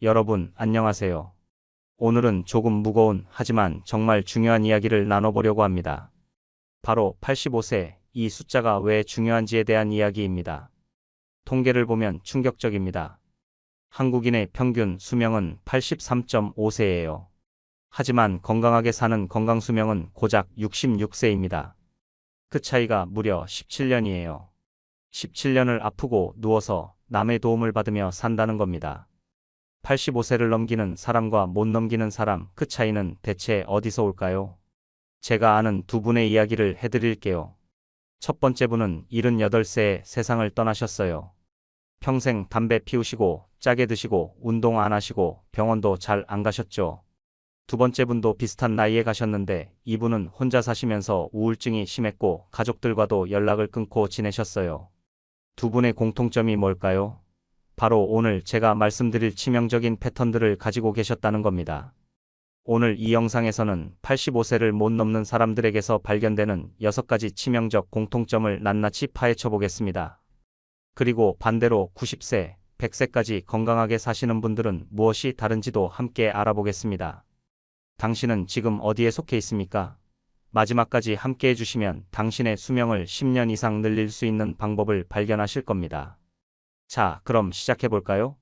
여러분, 안녕하세요. 오늘은 조금 무거운 하지만 정말 중요한 이야기를 나눠보려고 합니다. 바로 85세, 이 숫자가 왜 중요한지에 대한 이야기입니다. 통계를 보면 충격적입니다. 한국인의 평균 수명은 83.5세예요. 하지만 건강하게 사는 건강수명은 고작 66세입니다. 그 차이가 무려 17년이에요. 17년을 아프고 누워서 남의 도움을 받으며 산다는 겁니다. 85세를 넘기는 사람과 못 넘기는 사람, 그 차이는 대체 어디서 올까요? 제가 아는 두 분의 이야기를 해드릴게요. 첫 번째 분은 78세에 세상을 떠나셨어요. 평생 담배 피우시고 짜게 드시고 운동 안 하시고 병원도 잘 안 가셨죠. 두 번째 분도 비슷한 나이에 가셨는데 이분은 혼자 사시면서 우울증이 심했고 가족들과도 연락을 끊고 지내셨어요. 두 분의 공통점이 뭘까요? 바로 오늘 제가 말씀드릴 치명적인 패턴들을 가지고 계셨다는 겁니다. 오늘 이 영상에서는 85세를 못 넘는 사람들에게서 발견되는 6가지 치명적 공통점을 낱낱이 파헤쳐 보겠습니다. 그리고 반대로 90세, 100세까지 건강하게 사시는 분들은 무엇이 다른지도 함께 알아보겠습니다. 당신은 지금 어디에 속해 있습니까? 마지막까지 함께 해주시면 당신의 수명을 10년 이상 늘릴 수 있는 방법을 발견하실 겁니다. 자, 그럼 시작해볼까요?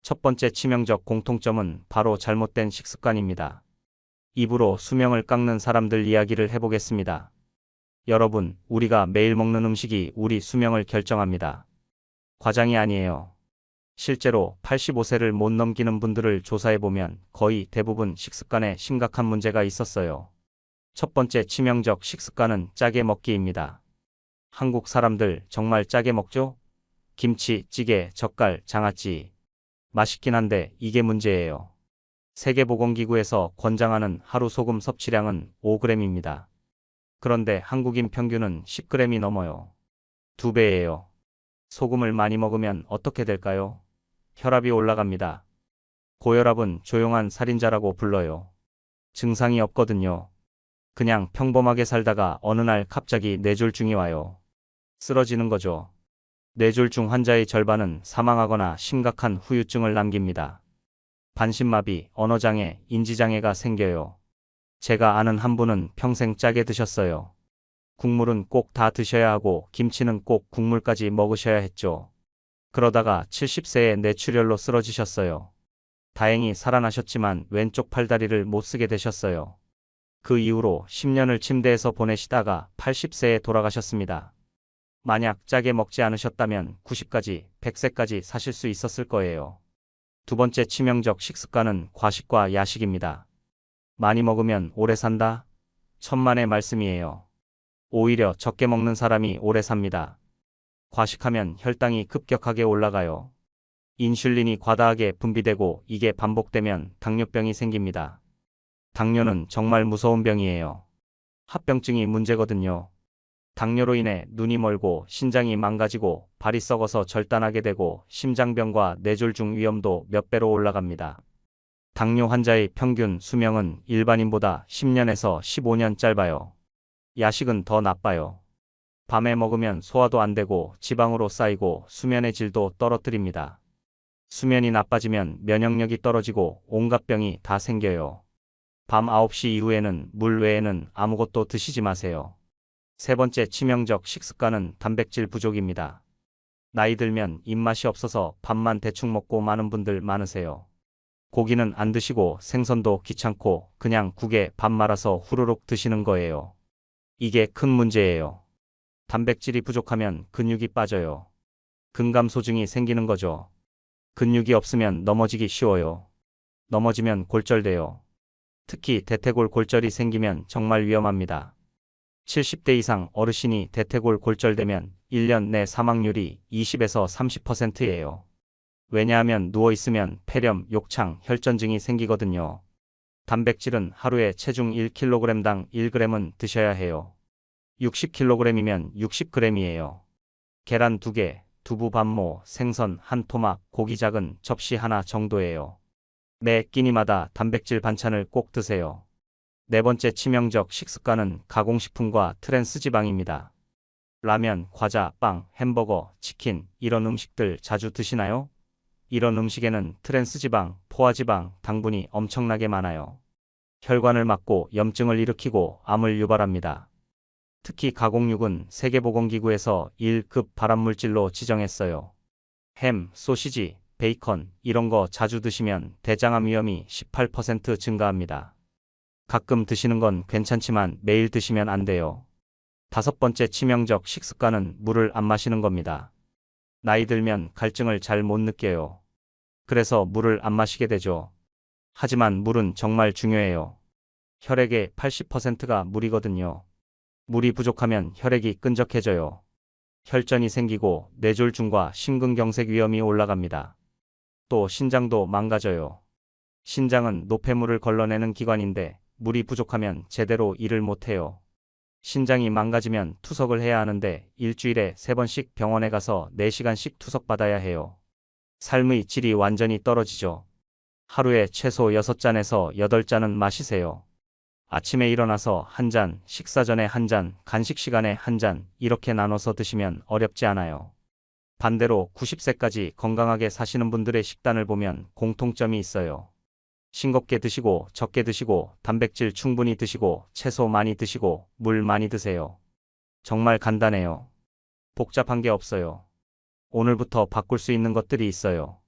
첫 번째 치명적 공통점은 바로 잘못된 식습관입니다. 입으로 수명을 깎는 사람들 이야기를 해보겠습니다. 여러분, 우리가 매일 먹는 음식이 우리 수명을 결정합니다. 과장이 아니에요. 실제로 85세를 못 넘기는 분들을 조사해보면 거의 대부분 식습관에 심각한 문제가 있었어요. 첫 번째 치명적 식습관은 짜게 먹기입니다. 한국 사람들 정말 짜게 먹죠? 김치, 찌개, 젓갈, 장아찌. 맛있긴 한데 이게 문제예요. 세계보건기구에서 권장하는 하루 소금 섭취량은 5g입니다. 그런데 한국인 평균은 10g이 넘어요. 2배예요. 소금을 많이 먹으면 어떻게 될까요? 혈압이 올라갑니다. 고혈압은 조용한 살인자라고 불러요. 증상이 없거든요. 그냥 평범하게 살다가 어느 날 갑자기 뇌졸중이 와요. 쓰러지는 거죠. 뇌졸중 환자의 절반은 사망하거나 심각한 후유증을 남깁니다. 반신마비, 언어장애, 인지장애가 생겨요. 제가 아는 한 분은 평생 짜게 드셨어요. 국물은 꼭 다 드셔야 하고 김치는 꼭 국물까지 먹으셔야 했죠. 그러다가 70세에 뇌출혈로 쓰러지셨어요. 다행히 살아나셨지만 왼쪽 팔다리를 못 쓰게 되셨어요. 그 이후로 10년을 침대에서 보내시다가 80세에 돌아가셨습니다. 만약 짜게 먹지 않으셨다면 90까지, 100세까지 사실 수 있었을 거예요. 두 번째 치명적 식습관은 과식과 야식입니다. 많이 먹으면 오래 산다? 천만의 말씀이에요. 오히려 적게 먹는 사람이 오래 삽니다. 과식하면 혈당이 급격하게 올라가요. 인슐린이 과다하게 분비되고 이게 반복되면 당뇨병이 생깁니다. 당뇨는 정말 무서운 병이에요. 합병증이 문제거든요. 당뇨로 인해 눈이 멀고 신장이 망가지고 발이 썩어서 절단하게 되고 심장병과 뇌졸중 위험도 몇 배로 올라갑니다. 당뇨 환자의 평균 수명은 일반인보다 10년에서 15년 짧아요. 야식은 더 나빠요. 밤에 먹으면 소화도 안 되고 지방으로 쌓이고 수면의 질도 떨어뜨립니다. 수면이 나빠지면 면역력이 떨어지고 온갖 병이 다 생겨요. 밤 9시 이후에는 물 외에는 아무것도 드시지 마세요. 세 번째 치명적 식습관은 단백질 부족입니다. 나이 들면 입맛이 없어서 밥만 대충 먹고 마는 분들 많으세요. 고기는 안 드시고 생선도 귀찮고 그냥 국에 밥 말아서 후루룩 드시는 거예요. 이게 큰 문제예요. 단백질이 부족하면 근육이 빠져요. 근감소증이 생기는 거죠. 근육이 없으면 넘어지기 쉬워요. 넘어지면 골절돼요. 특히 대퇴골 골절이 생기면 정말 위험합니다. 70대 이상 어르신이 대퇴골 골절되면 1년 내 사망률이 20에서 30%예요. 왜냐하면 누워있으면 폐렴, 욕창, 혈전증이 생기거든요. 단백질은 하루에 체중 1kg당 1g은 드셔야 해요. 60kg이면 60g이에요. 계란 2개, 두부 반모, 생선 한 토막, 고기 작은 접시 하나 정도예요. 매 끼니마다 단백질 반찬을 꼭 드세요. 네 번째 치명적 식습관은 가공식품과 트랜스지방입니다. 라면, 과자, 빵, 햄버거, 치킨 이런 음식들 자주 드시나요? 이런 음식에는 트랜스지방, 포화지방, 당분이 엄청나게 많아요. 혈관을 막고 염증을 일으키고 암을 유발합니다. 특히 가공육은 세계보건기구에서 1급 발암물질로 지정했어요. 햄, 소시지, 베이컨 이런 거 자주 드시면 대장암 위험이 18% 증가합니다. 가끔 드시는 건 괜찮지만 매일 드시면 안 돼요. 다섯 번째 치명적 식습관은 물을 안 마시는 겁니다. 나이 들면 갈증을 잘 못 느껴요. 그래서 물을 안 마시게 되죠. 하지만 물은 정말 중요해요. 혈액의 80%가 물이거든요. 물이 부족하면 혈액이 끈적해져요. 혈전이 생기고 뇌졸중과 심근경색 위험이 올라갑니다. 또 신장도 망가져요. 신장은 노폐물을 걸러내는 기관인데 물이 부족하면 제대로 일을 못해요. 신장이 망가지면 투석을 해야 하는데 일주일에 3번씩 병원에 가서 4시간씩 투석받아야 해요. 삶의 질이 완전히 떨어지죠. 하루에 최소 6잔에서 8잔은 마시세요. 아침에 일어나서 한 잔, 식사 전에 한 잔, 간식 시간에 한 잔, 이렇게 나눠서 드시면 어렵지 않아요. 반대로 90세까지 건강하게 사시는 분들의 식단을 보면 공통점이 있어요. 싱겁게 드시고 적게 드시고 단백질 충분히 드시고 채소 많이 드시고 물 많이 드세요. 정말 간단해요. 복잡한 게 없어요. 오늘부터 바꿀 수 있는 것들이 있어요.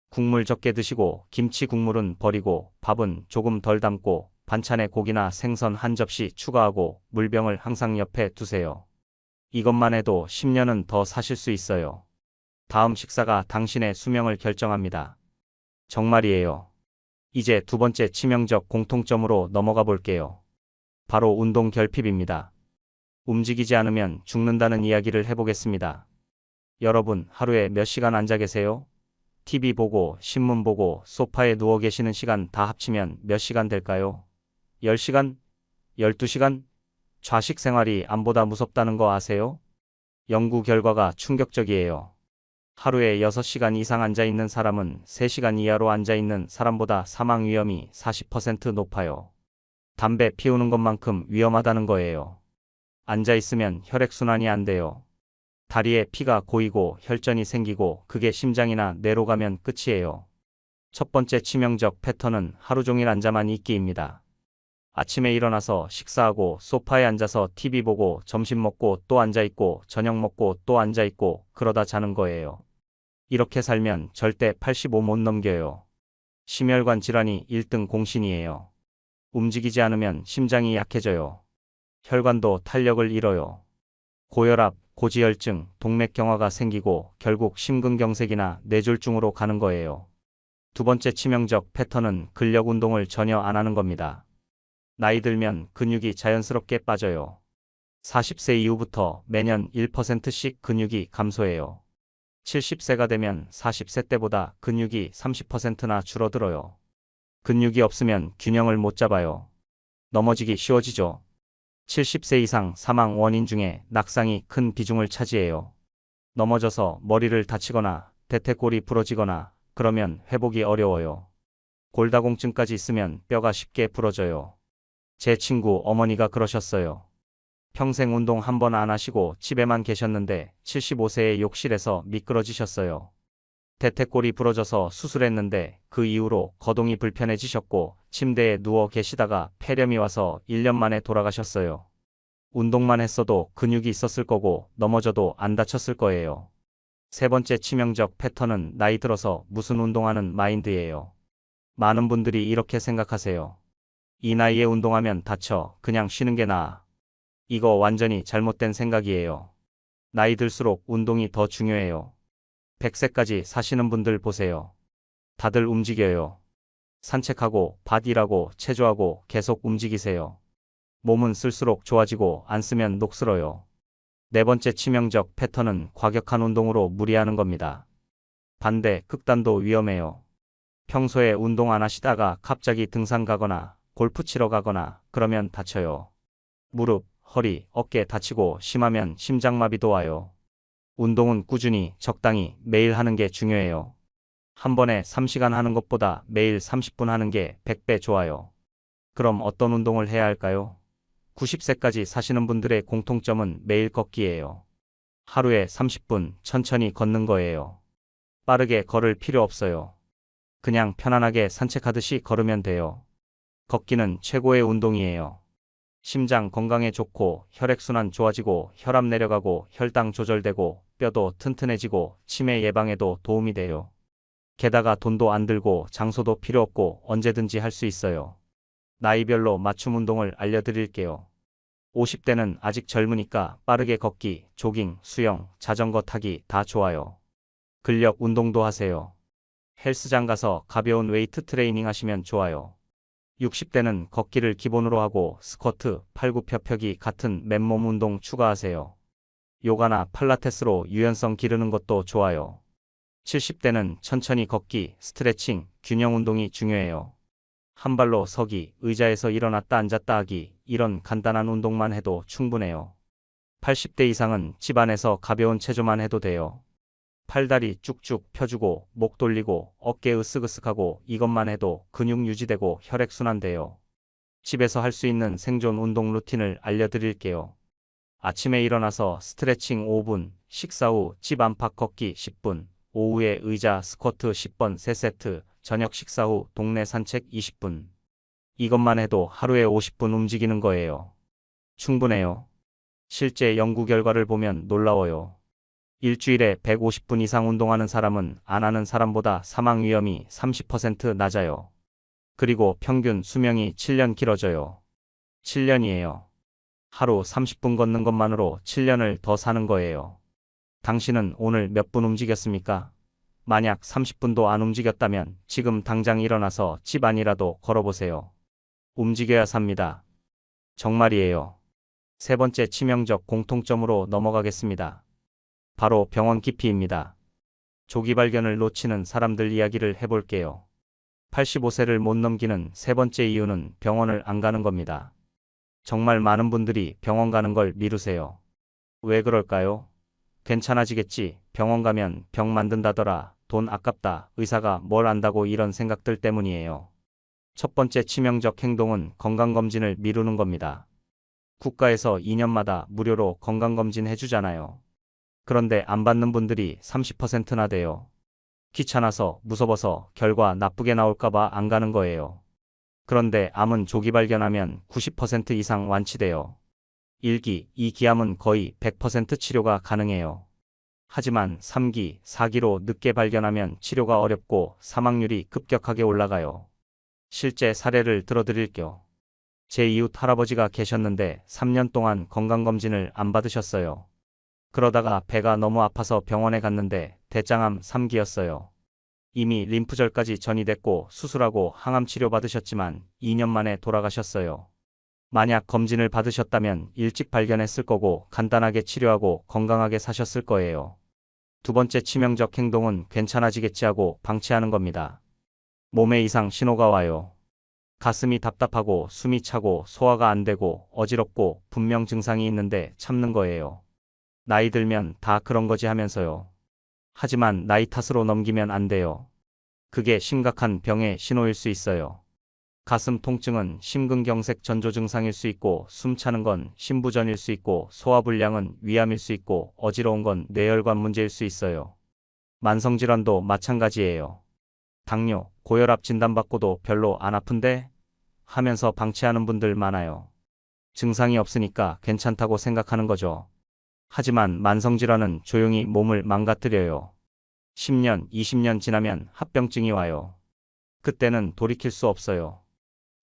국물 적게 드시고 김치 국물은 버리고 밥은 조금 덜 담고 반찬에 고기나 생선 한 접시 추가하고 물병을 항상 옆에 두세요. 이것만 해도 10년은 더 사실 수 있어요. 다음 식사가 당신의 수명을 결정합니다. 정말이에요. 이제 두 번째 치명적 공통점으로 넘어가 볼게요. 바로 운동 결핍입니다. 움직이지 않으면 죽는다는 이야기를 해보겠습니다. 여러분, 하루에 몇 시간 앉아 계세요? TV 보고, 신문 보고, 소파에 누워 계시는 시간 다 합치면 몇 시간 될까요? 10시간? 12시간? 좌식 생활이 암보다 무섭다는 거 아세요? 연구 결과가 충격적이에요. 하루에 6시간 이상 앉아있는 사람은 3시간 이하로 앉아있는 사람보다 사망 위험이 40% 높아요. 담배 피우는 것만큼 위험하다는 거예요. 앉아있으면 혈액순환이 안 돼요. 다리에 피가 고이고 혈전이 생기고 그게 심장이나 뇌로 가면 끝이에요. 첫 번째 치명적 패턴은 하루 종일 앉아만 있기입니다. 아침에 일어나서 식사하고 소파에 앉아서 TV 보고 점심 먹고 또 앉아있고 저녁 먹고 또 앉아있고 그러다 자는 거예요. 이렇게 살면 절대 85 못 넘겨요. 심혈관 질환이 1등 공신이에요. 움직이지 않으면 심장이 약해져요. 혈관도 탄력을 잃어요. 고혈압, 고지혈증, 동맥경화가 생기고 결국 심근경색이나 뇌졸중으로 가는 거예요. 두 번째 치명적 패턴은 근력 운동을 전혀 안 하는 겁니다. 나이 들면 근육이 자연스럽게 빠져요. 40세 이후부터 매년 1%씩 근육이 감소해요. 70세가 되면 40세 때보다 근육이 30%나 줄어들어요. 근육이 없으면 균형을 못 잡아요. 넘어지기 쉬워지죠. 70세 이상 사망 원인 중에 낙상이 큰 비중을 차지해요. 넘어져서 머리를 다치거나 대퇴골이 부러지거나 그러면 회복이 어려워요. 골다공증까지 있으면 뼈가 쉽게 부러져요. 제 친구 어머니가 그러셨어요. 평생 운동 한 번 안 하시고 집에만 계셨는데 75세에 욕실에서 미끄러지셨어요. 대퇴골이 부러져서 수술했는데 그 이후로 거동이 불편해지셨고 침대에 누워 계시다가 폐렴이 와서 1년 만에 돌아가셨어요. 운동만 했어도 근육이 있었을 거고 넘어져도 안 다쳤을 거예요. 세 번째 치명적 패턴은 나이 들어서 무슨 운동하는 마인드예요. 많은 분들이 이렇게 생각하세요. 이 나이에 운동하면 다쳐. 그냥 쉬는 게 나아. 이거 완전히 잘못된 생각이에요. 나이 들수록 운동이 더 중요해요. 100세까지 사시는 분들 보세요. 다들 움직여요. 산책하고 밭 일하고 체조하고 계속 움직이세요. 몸은 쓸수록 좋아지고 안 쓰면 녹슬어요. 네 번째 치명적 패턴은 과격한 운동으로 무리하는 겁니다. 반대, 극단도 위험해요. 평소에 운동 안 하시다가 갑자기 등산 가거나 골프 치러 가거나 그러면 다쳐요. 무릎, 허리, 어깨 다치고 심하면 심장마비도 와요. 운동은 꾸준히, 적당히 매일 하는 게 중요해요. 한 번에 3시간 하는 것보다 매일 30분 하는 게 100배 좋아요. 그럼 어떤 운동을 해야 할까요? 90세까지 사시는 분들의 공통점은 매일 걷기예요. 하루에 30분 천천히 걷는 거예요. 빠르게 걸을 필요 없어요. 그냥 편안하게 산책하듯이 걸으면 돼요. 걷기는 최고의 운동이에요. 심장 건강에 좋고 혈액순환 좋아지고 혈압 내려가고 혈당 조절되고 뼈도 튼튼해지고 치매 예방에도 도움이 돼요. 게다가 돈도 안 들고 장소도 필요 없고 언제든지 할 수 있어요. 나이별로 맞춤 운동을 알려드릴게요. 50대는 아직 젊으니까 빠르게 걷기, 조깅, 수영, 자전거 타기 다 좋아요. 근력 운동도 하세요. 헬스장 가서 가벼운 웨이트 트레이닝 하시면 좋아요. 60대는 걷기를 기본으로 하고 스쿼트, 팔굽혀펴기 같은 맨몸 운동 추가하세요. 요가나 필라테스로 유연성 기르는 것도 좋아요. 70대는 천천히 걷기, 스트레칭, 균형 운동이 중요해요. 한 발로 서기, 의자에서 일어났다 앉았다 하기, 이런 간단한 운동만 해도 충분해요. 80대 이상은 집안에서 가벼운 체조만 해도 돼요. 팔다리 쭉쭉 펴주고 목 돌리고 어깨 으쓱으쓱하고 이것만 해도 근육 유지되고 혈액순환 돼요. 집에서 할 수 있는 생존 운동 루틴을 알려드릴게요. 아침에 일어나서 스트레칭 5분, 식사 후 집 안팎 걷기 10분, 오후에 의자 스쿼트 10번 3세트, 저녁 식사 후 동네 산책 20분. 이것만 해도 하루에 50분 움직이는 거예요. 충분해요. 실제 연구 결과를 보면 놀라워요. 일주일에 150분 이상 운동하는 사람은 안 하는 사람보다 사망 위험이 30% 낮아요. 그리고 평균 수명이 7년 길어져요. 7년이에요. 하루 30분 걷는 것만으로 7년을 더 사는 거예요. 당신은 오늘 몇 분 움직였습니까? 만약 30분도 안 움직였다면 지금 당장 일어나서 집 안이라도 걸어보세요. 움직여야 삽니다. 정말이에요. 세 번째 치명적 공통점으로 넘어가겠습니다. 바로 병원 기피입니다. 조기 발견을 놓치는 사람들 이야기를 해볼게요. 85세를 못 넘기는 세 번째 이유는 병원을 안 가는 겁니다. 정말 많은 분들이 병원 가는 걸 미루세요. 왜 그럴까요? 괜찮아지겠지, 병원 가면 병 만든다더라, 돈 아깝다, 의사가 뭘 안다고 이런 생각들 때문이에요. 첫 번째 치명적 행동은 건강검진을 미루는 겁니다. 국가에서 2년마다 무료로 건강검진 해주잖아요. 그런데 안 받는 분들이 30%나 돼요. 귀찮아서, 무서워서, 결과 나쁘게 나올까봐 안 가는 거예요. 그런데 암은 조기 발견하면 90% 이상 완치돼요. 1기, 2기 암은 거의 100% 치료가 가능해요. 하지만 3기, 4기로 늦게 발견하면 치료가 어렵고 사망률이 급격하게 올라가요. 실제 사례를 들어드릴게요. 제 이웃 할아버지가 계셨는데 3년 동안 건강검진을 안 받으셨어요. 그러다가 배가 너무 아파서 병원에 갔는데 대장암 3기였어요. 이미 림프절까지 전이됐고 수술하고 항암 치료 받으셨지만 2년 만에 돌아가셨어요. 만약 검진을 받으셨다면 일찍 발견했을 거고 간단하게 치료하고 건강하게 사셨을 거예요. 두 번째 치명적 행동은 괜찮아지겠지 하고 방치하는 겁니다. 몸에 이상 신호가 와요. 가슴이 답답하고 숨이 차고 소화가 안 되고 어지럽고 분명 증상이 있는데 참는 거예요. 나이 들면 다 그런 거지 하면서요. 하지만 나이 탓으로 넘기면 안 돼요. 그게 심각한 병의 신호일 수 있어요. 가슴 통증은 심근경색 전조 증상일 수 있고 숨차는 건 심부전일 수 있고 소화불량은 위암일 수 있고 어지러운 건 뇌혈관 문제일 수 있어요. 만성질환도 마찬가지예요. 당뇨, 고혈압 진단받고도 별로 안 아픈데? 하면서 방치하는 분들 많아요. 증상이 없으니까 괜찮다고 생각하는 거죠. 하지만 만성질환은 조용히 몸을 망가뜨려요. 10년, 20년 지나면 합병증이 와요. 그때는 돌이킬 수 없어요.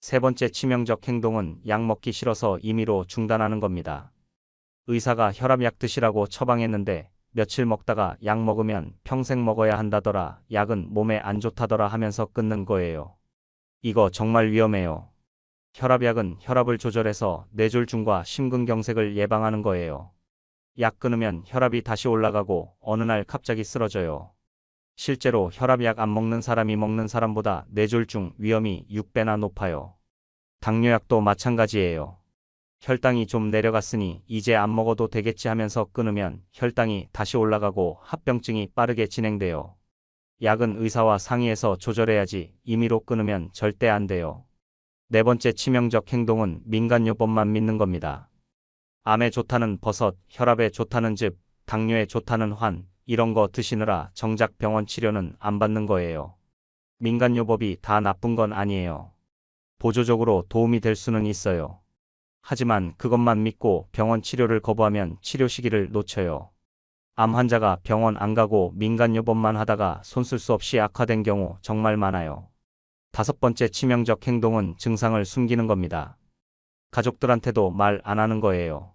세 번째 치명적 행동은 약 먹기 싫어서 임의로 중단하는 겁니다. 의사가 혈압약 드시라고 처방했는데 며칠 먹다가 약 먹으면 평생 먹어야 한다더라, 약은 몸에 안 좋다더라 하면서 끊는 거예요. 이거 정말 위험해요. 혈압약은 혈압을 조절해서 뇌졸중과 심근경색을 예방하는 거예요. 약 끊으면 혈압이 다시 올라가고 어느 날 갑자기 쓰러져요. 실제로 혈압약 안 먹는 사람이 먹는 사람보다 뇌졸중 위험이 6배나 높아요. 당뇨약도 마찬가지예요. 혈당이 좀 내려갔으니 이제 안 먹어도 되겠지 하면서 끊으면 혈당이 다시 올라가고 합병증이 빠르게 진행돼요. 약은 의사와 상의해서 조절해야지 임의로 끊으면 절대 안 돼요. 네 번째 치명적 행동은 민간요법만 믿는 겁니다. 암에 좋다는 버섯, 혈압에 좋다는 즙, 당뇨에 좋다는 환, 이런 거 드시느라 정작 병원 치료는 안 받는 거예요. 민간요법이 다 나쁜 건 아니에요. 보조적으로 도움이 될 수는 있어요. 하지만 그것만 믿고 병원 치료를 거부하면 치료 시기를 놓쳐요. 암 환자가 병원 안 가고 민간요법만 하다가 손 쓸 수 없이 악화된 경우 정말 많아요. 다섯 번째 치명적 행동은 증상을 숨기는 겁니다. 가족들한테도 말 안 하는 거예요.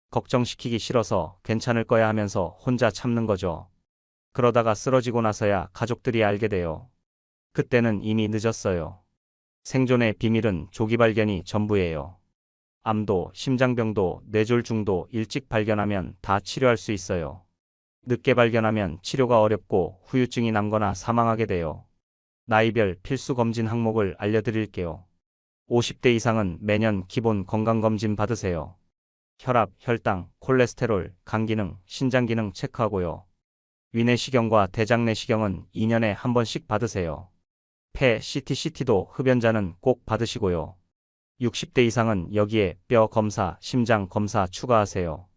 걱정시키기 싫어서 괜찮을 거야 하면서 혼자 참는 거죠. 그러다가 쓰러지고 나서야 가족들이 알게 돼요. 그때는 이미 늦었어요. 생존의 비밀은 조기 발견이 전부예요. 암도, 심장병도, 뇌졸중도 일찍 발견하면 다 치료할 수 있어요. 늦게 발견하면 치료가 어렵고 후유증이 남거나 사망하게 돼요. 나이별 필수 검진 항목을 알려드릴게요. 50대 이상은 매년 기본 건강검진 받으세요. 혈압, 혈당, 콜레스테롤, 간기능, 신장기능 체크하고요. 위내시경과 대장내시경은 2년에 한 번씩 받으세요. 폐, CT/CT도 흡연자는 꼭 받으시고요. 60대 이상은 여기에 뼈 검사, 심장 검사 추가하세요.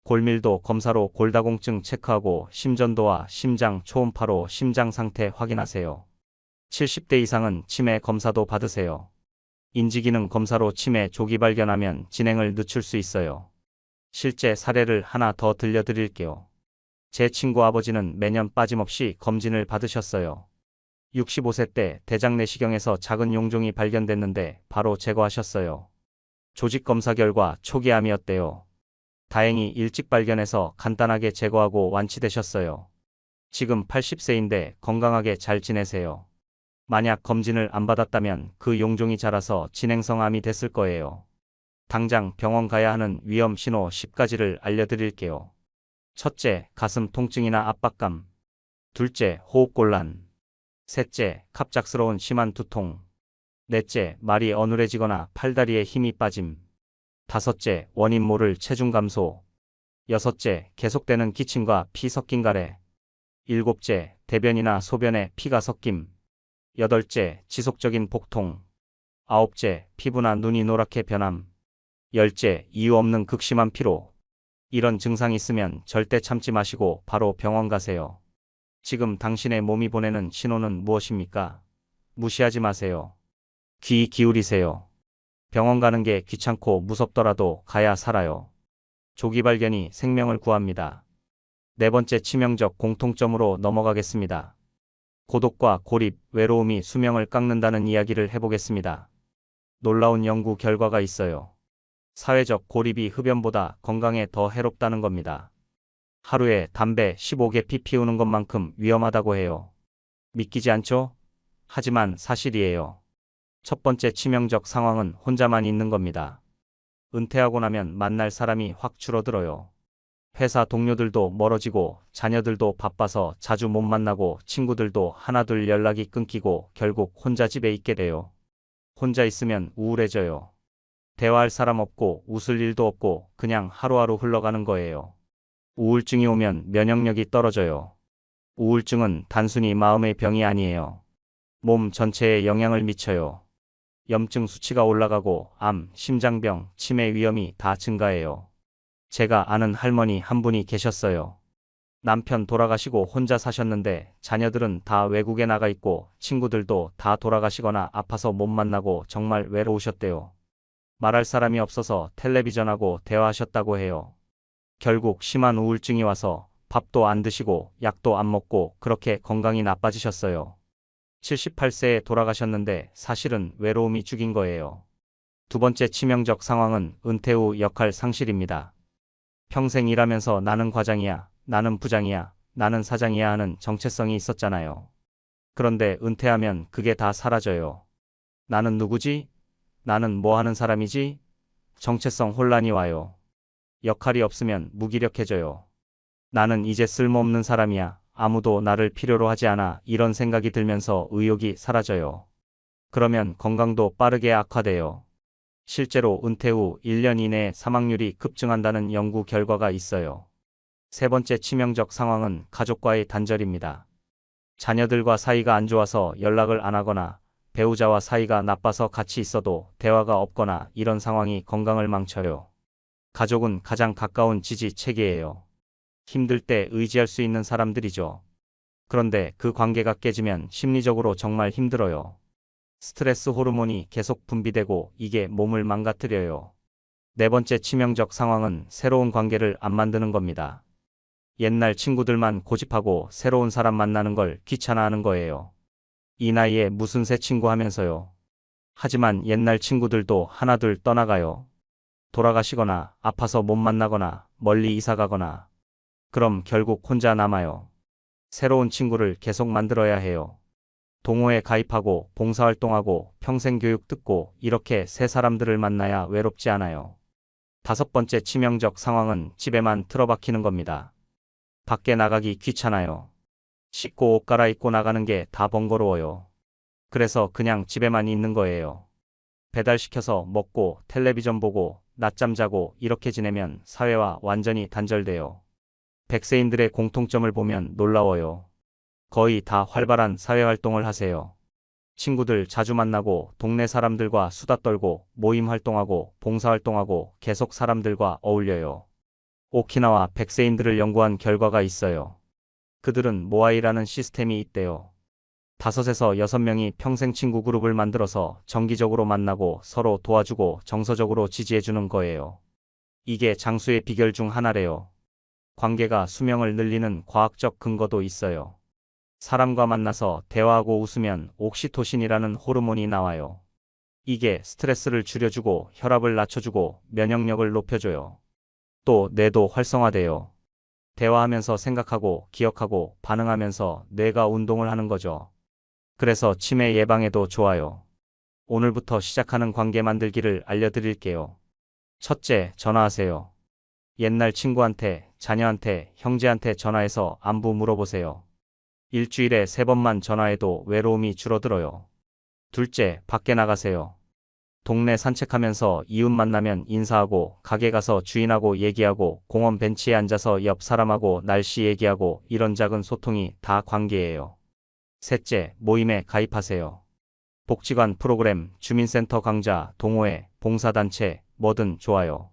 골밀도 검사로 골다공증 체크하고 심전도와 심장 초음파로 심장 상태 확인하세요. 70대 이상은 치매 검사도 받으세요. 인지기능 검사로 치매 조기 발견하면 진행을 늦출 수 있어요. 실제 사례를 하나 더 들려드릴게요. 제 친구 아버지는 매년 빠짐없이 검진을 받으셨어요. 65세 때 대장내시경에서 작은 용종이 발견됐는데 바로 제거하셨어요. 조직 검사 결과 초기암이었대요. 다행히 일찍 발견해서 간단하게 제거하고 완치되셨어요. 지금 80세인데 건강하게 잘 지내세요. 만약 검진을 안 받았다면 그 용종이 자라서 진행성 암이 됐을 거예요. 당장 병원 가야 하는 위험 신호 10가지를 알려드릴게요. 첫째, 가슴 통증이나 압박감. 둘째, 호흡곤란. 셋째, 갑작스러운 심한 두통. 넷째, 말이 어눌해지거나 팔다리에 힘이 빠짐. 다섯째, 원인 모를 체중 감소. 여섯째, 계속되는 기침과 피 섞인 가래. 일곱째, 대변이나 소변에 피가 섞임. 여덟째, 지속적인 복통. 아홉째, 피부나 눈이 노랗게 변함. 열째, 이유 없는 극심한 피로. 이런 증상이 있으면 절대 참지 마시고 바로 병원 가세요. 지금 당신의 몸이 보내는 신호는 무엇입니까? 무시하지 마세요. 귀 기울이세요. 병원 가는 게 귀찮고 무섭더라도 가야 살아요. 조기 발견이 생명을 구합니다. 네 번째 치명적 공통점으로 넘어가겠습니다. 고독과 고립, 외로움이 수명을 깎는다는 이야기를 해보겠습니다. 놀라운 연구 결과가 있어요. 사회적 고립이 흡연보다 건강에 더 해롭다는 겁니다. 하루에 담배 15개 피우는 것만큼 위험하다고 해요. 믿기지 않죠? 하지만 사실이에요. 첫 번째 치명적 상황은 혼자만 있는 겁니다. 은퇴하고 나면 만날 사람이 확 줄어들어요. 회사 동료들도 멀어지고 자녀들도 바빠서 자주 못 만나고 친구들도 하나둘 연락이 끊기고 결국 혼자 집에 있게 돼요. 혼자 있으면 우울해져요. 대화할 사람 없고 웃을 일도 없고 그냥 하루하루 흘러가는 거예요. 우울증이 오면 면역력이 떨어져요. 우울증은 단순히 마음의 병이 아니에요. 몸 전체에 영향을 미쳐요. 염증 수치가 올라가고 암, 심장병, 치매 위험이 다 증가해요. 제가 아는 할머니 한 분이 계셨어요. 남편 돌아가시고 혼자 사셨는데 자녀들은 다 외국에 나가 있고 친구들도 다 돌아가시거나 아파서 못 만나고 정말 외로우셨대요. 말할 사람이 없어서 텔레비전하고 대화하셨다고 해요. 결국 심한 우울증이 와서 밥도 안 드시고 약도 안 먹고 그렇게 건강이 나빠지셨어요. 78세에 돌아가셨는데 사실은 외로움이 죽인 거예요. 두 번째 치명적 상황은 은퇴 후 역할 상실입니다. 평생 일하면서 나는 과장이야, 나는 부장이야, 나는 사장이야 하는 정체성이 있었잖아요. 그런데 은퇴하면 그게 다 사라져요. 나는 누구지? 나는 뭐 하는 사람이지? 정체성 혼란이 와요. 역할이 없으면 무기력해져요. 나는 이제 쓸모없는 사람이야. 아무도 나를 필요로 하지 않아. 이런 생각이 들면서 의욕이 사라져요. 그러면 건강도 빠르게 악화돼요. 실제로 은퇴 후 1년 이내에 사망률이 급증한다는 연구 결과가 있어요. 세 번째 치명적 상황은 가족과의 단절입니다. 자녀들과 사이가 안 좋아서 연락을 안 하거나 배우자와 사이가 나빠서 같이 있어도 대화가 없거나 이런 상황이 건강을 망쳐요. 가족은 가장 가까운 지지체계예요. 힘들 때 의지할 수 있는 사람들이죠. 그런데 그 관계가 깨지면 심리적으로 정말 힘들어요. 스트레스 호르몬이 계속 분비되고 이게 몸을 망가뜨려요. 네 번째 치명적 상황은 새로운 관계를 안 만드는 겁니다. 옛날 친구들만 고집하고 새로운 사람 만나는 걸 귀찮아하는 거예요. 이 나이에 무슨 새 친구 하면서요. 하지만 옛날 친구들도 하나둘 떠나가요. 돌아가시거나 아파서 못 만나거나 멀리 이사 가거나. 그럼 결국 혼자 남아요. 새로운 친구를 계속 만들어야 해요. 동호회 가입하고 봉사활동하고 평생 교육 듣고 이렇게 새 사람들을 만나야 외롭지 않아요. 다섯 번째 치명적 상황은 집에만 틀어박히는 겁니다. 밖에 나가기 귀찮아요. 씻고 옷 갈아입고 나가는 게 다 번거로워요. 그래서 그냥 집에만 있는 거예요. 배달시켜서 먹고 텔레비전 보고 낮잠 자고 이렇게 지내면 사회와 완전히 단절돼요. 백세인들의 공통점을 보면 놀라워요. 거의 다 활발한 사회활동을 하세요. 친구들 자주 만나고 동네 사람들과 수다 떨고 모임 활동하고 봉사활동하고 계속 사람들과 어울려요. 오키나와 백세인들을 연구한 결과가 있어요. 그들은 모아이라는 시스템이 있대요. 5에서 6명이 평생 친구 그룹을 만들어서 정기적으로 만나고 서로 도와주고 정서적으로 지지해주는 거예요. 이게 장수의 비결 중 하나래요. 관계가 수명을 늘리는 과학적 근거도 있어요. 사람과 만나서 대화하고 웃으면 옥시토신이라는 호르몬이 나와요. 이게 스트레스를 줄여주고 혈압을 낮춰주고 면역력을 높여줘요. 또 뇌도 활성화돼요. 대화하면서 생각하고 기억하고 반응하면서 뇌가 운동을 하는 거죠. 그래서 치매 예방에도 좋아요. 오늘부터 시작하는 관계 만들기를 알려드릴게요. 첫째, 전화하세요. 옛날 친구한테, 자녀한테, 형제한테 전화해서 안부 물어보세요. 일주일에 3번만 전화해도 외로움이 줄어들어요. 둘째, 밖에 나가세요. 동네 산책하면서 이웃 만나면 인사하고 가게 가서 주인하고 얘기하고 공원 벤치에 앉아서 옆 사람하고 날씨 얘기하고 이런 작은 소통이 다 관계예요. 셋째, 모임에 가입하세요. 복지관 프로그램, 주민센터 강좌, 동호회, 봉사단체, 뭐든 좋아요.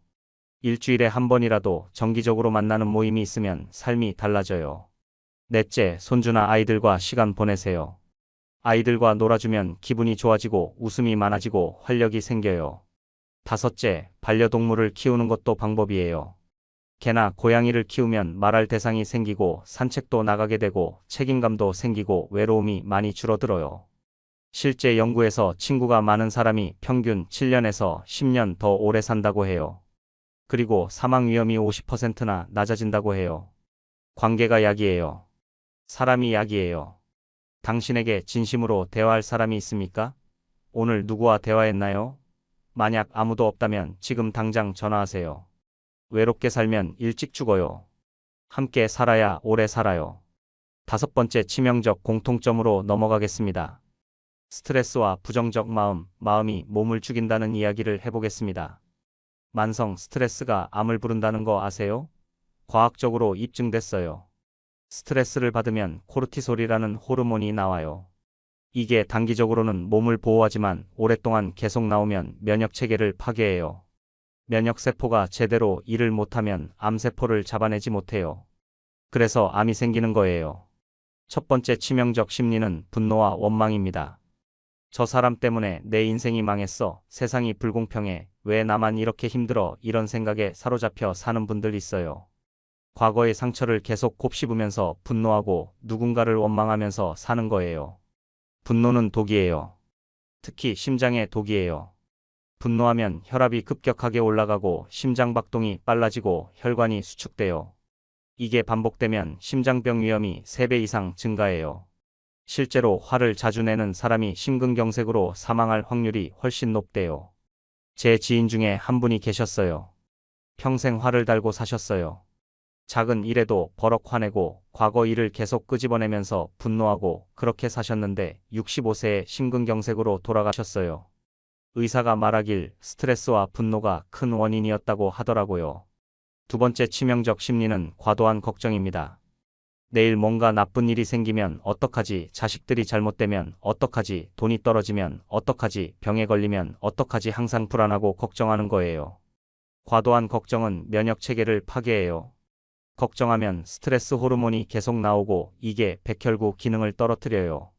일주일에 한 번이라도 정기적으로 만나는 모임이 있으면 삶이 달라져요. 넷째, 손주나 아이들과 시간 보내세요. 아이들과 놀아주면 기분이 좋아지고 웃음이 많아지고 활력이 생겨요. 다섯째, 반려동물을 키우는 것도 방법이에요. 개나 고양이를 키우면 말할 대상이 생기고 산책도 나가게 되고 책임감도 생기고 외로움이 많이 줄어들어요. 실제 연구에서 친구가 많은 사람이 평균 7년에서 10년 더 오래 산다고 해요. 그리고 사망 위험이 50%나 낮아진다고 해요. 관계가 약이에요. 사람이 약이에요. 당신에게 진심으로 대화할 사람이 있습니까? 오늘 누구와 대화했나요? 만약 아무도 없다면 지금 당장 전화하세요. 외롭게 살면 일찍 죽어요. 함께 살아야 오래 살아요. 다섯 번째 치명적 공통점으로 넘어가겠습니다. 스트레스와 부정적 마음이 몸을 죽인다는 이야기를 해보겠습니다. 만성 스트레스가 암을 부른다는 거 아세요? 과학적으로 입증됐어요. 스트레스를 받으면 코르티솔이라는 호르몬이 나와요. 이게 단기적으로는 몸을 보호하지만 오랫동안 계속 나오면 면역체계를 파괴해요. 면역세포가 제대로 일을 못하면 암세포를 잡아내지 못해요. 그래서 암이 생기는 거예요. 첫 번째 치명적 심리는 분노와 원망입니다. 저 사람 때문에 내 인생이 망했어. 세상이 불공평해. 왜 나만 이렇게 힘들어. 이런 생각에 사로잡혀 사는 분들 있어요. 과거의 상처를 계속 곱씹으면서 분노하고 누군가를 원망하면서 사는 거예요. 분노는 독이에요. 특히 심장에 독이에요. 분노하면 혈압이 급격하게 올라가고 심장박동이 빨라지고 혈관이 수축돼요. 이게 반복되면 심장병 위험이 3배 이상 증가해요. 실제로 화를 자주 내는 사람이 심근경색으로 사망할 확률이 훨씬 높대요. 제 지인 중에 한 분이 계셨어요. 평생 화를 달고 사셨어요. 작은 일에도 버럭 화내고 과거 일을 계속 끄집어내면서 분노하고 그렇게 사셨는데 65세에 심근경색으로 돌아가셨어요. 의사가 말하길 스트레스와 분노가 큰 원인이었다고 하더라고요. 두 번째 치명적 심리는 과도한 걱정입니다. 내일 뭔가 나쁜 일이 생기면 어떡하지? 자식들이 잘못되면 어떡하지? 돈이 떨어지면 어떡하지? 병에 걸리면 어떡하지? 항상 불안하고 걱정하는 거예요. 과도한 걱정은 면역체계를 파괴해요. 걱정하면 스트레스 호르몬이 계속 나오고 이게 백혈구 기능을 떨어뜨려요.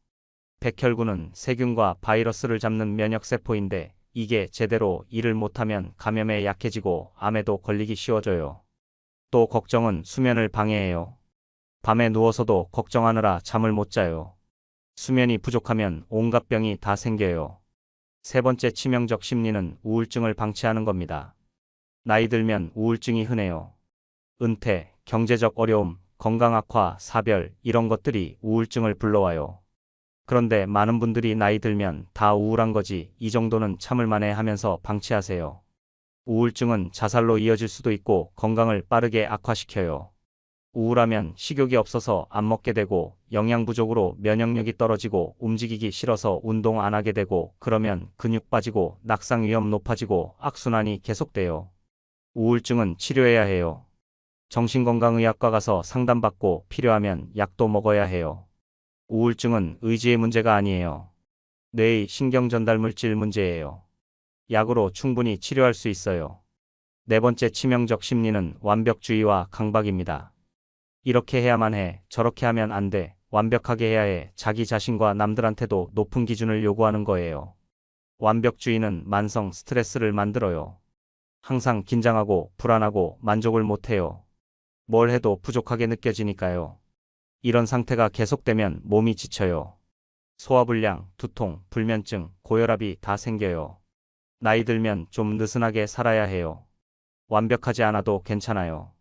백혈구는 세균과 바이러스를 잡는 면역세포인데 이게 제대로 일을 못하면 감염에 약해지고 암에도 걸리기 쉬워져요. 또 걱정은 수면을 방해해요. 밤에 누워서도 걱정하느라 잠을 못 자요. 수면이 부족하면 온갖 병이 다 생겨요. 세 번째 치명적 심리는 우울증을 방치하는 겁니다. 나이 들면 우울증이 흔해요. 은퇴, 경제적 어려움, 건강 악화, 사별, 이런 것들이 우울증을 불러와요. 그런데 많은 분들이 나이 들면 다 우울한 거지, 이 정도는 참을 만해 하면서 방치하세요. 우울증은 자살로 이어질 수도 있고 건강을 빠르게 악화시켜요. 우울하면 식욕이 없어서 안 먹게 되고 영양 부족으로 면역력이 떨어지고 움직이기 싫어서 운동 안 하게 되고 그러면 근육 빠지고 낙상 위험 높아지고 악순환이 계속돼요. 우울증은 치료해야 해요. 정신건강의학과 가서 상담받고 필요하면 약도 먹어야 해요. 우울증은 의지의 문제가 아니에요. 뇌의 신경전달물질 문제예요. 약으로 충분히 치료할 수 있어요. 네 번째 치명적 심리는 완벽주의와 강박입니다. 이렇게 해야만 해, 저렇게 하면 안 돼, 완벽하게 해야 해, 자기 자신과 남들한테도 높은 기준을 요구하는 거예요. 완벽주의는 만성 스트레스를 만들어요. 항상 긴장하고 불안하고 만족을 못해요. 뭘 해도 부족하게 느껴지니까요. 이런 상태가 계속되면 몸이 지쳐요. 소화불량, 두통, 불면증, 고혈압이 다 생겨요. 나이 들면 좀 느슨하게 살아야 해요. 완벽하지 않아도 괜찮아요.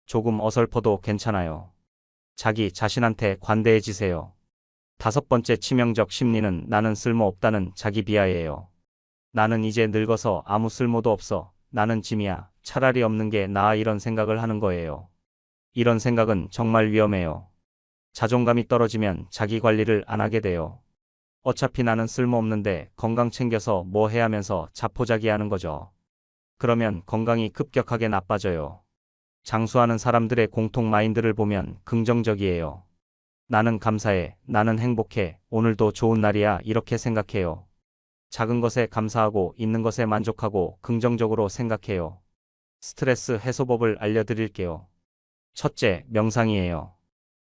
조금 어설퍼도 괜찮아요. 자기 자신한테 관대해지세요. 다섯 번째 치명적 심리는 나는 쓸모없다는 자기 비하예요. 나는 이제 늙어서 아무 쓸모도 없어. 나는 짐이야. 차라리 없는 게 나아, 이런 생각을 하는 거예요. 이런 생각은 정말 위험해요. 자존감이 떨어지면 자기 관리를 안 하게 돼요. 어차피 나는 쓸모없는데 건강 챙겨서 뭐 해 하면서 자포자기하는 거죠. 그러면 건강이 급격하게 나빠져요. 장수하는 사람들의 공통 마인드를 보면 긍정적이에요. 나는 감사해, 나는 행복해, 오늘도 좋은 날이야, 이렇게 생각해요. 작은 것에 감사하고 있는 것에 만족하고 긍정적으로 생각해요. 스트레스 해소법을 알려드릴게요. 첫째, 명상이에요.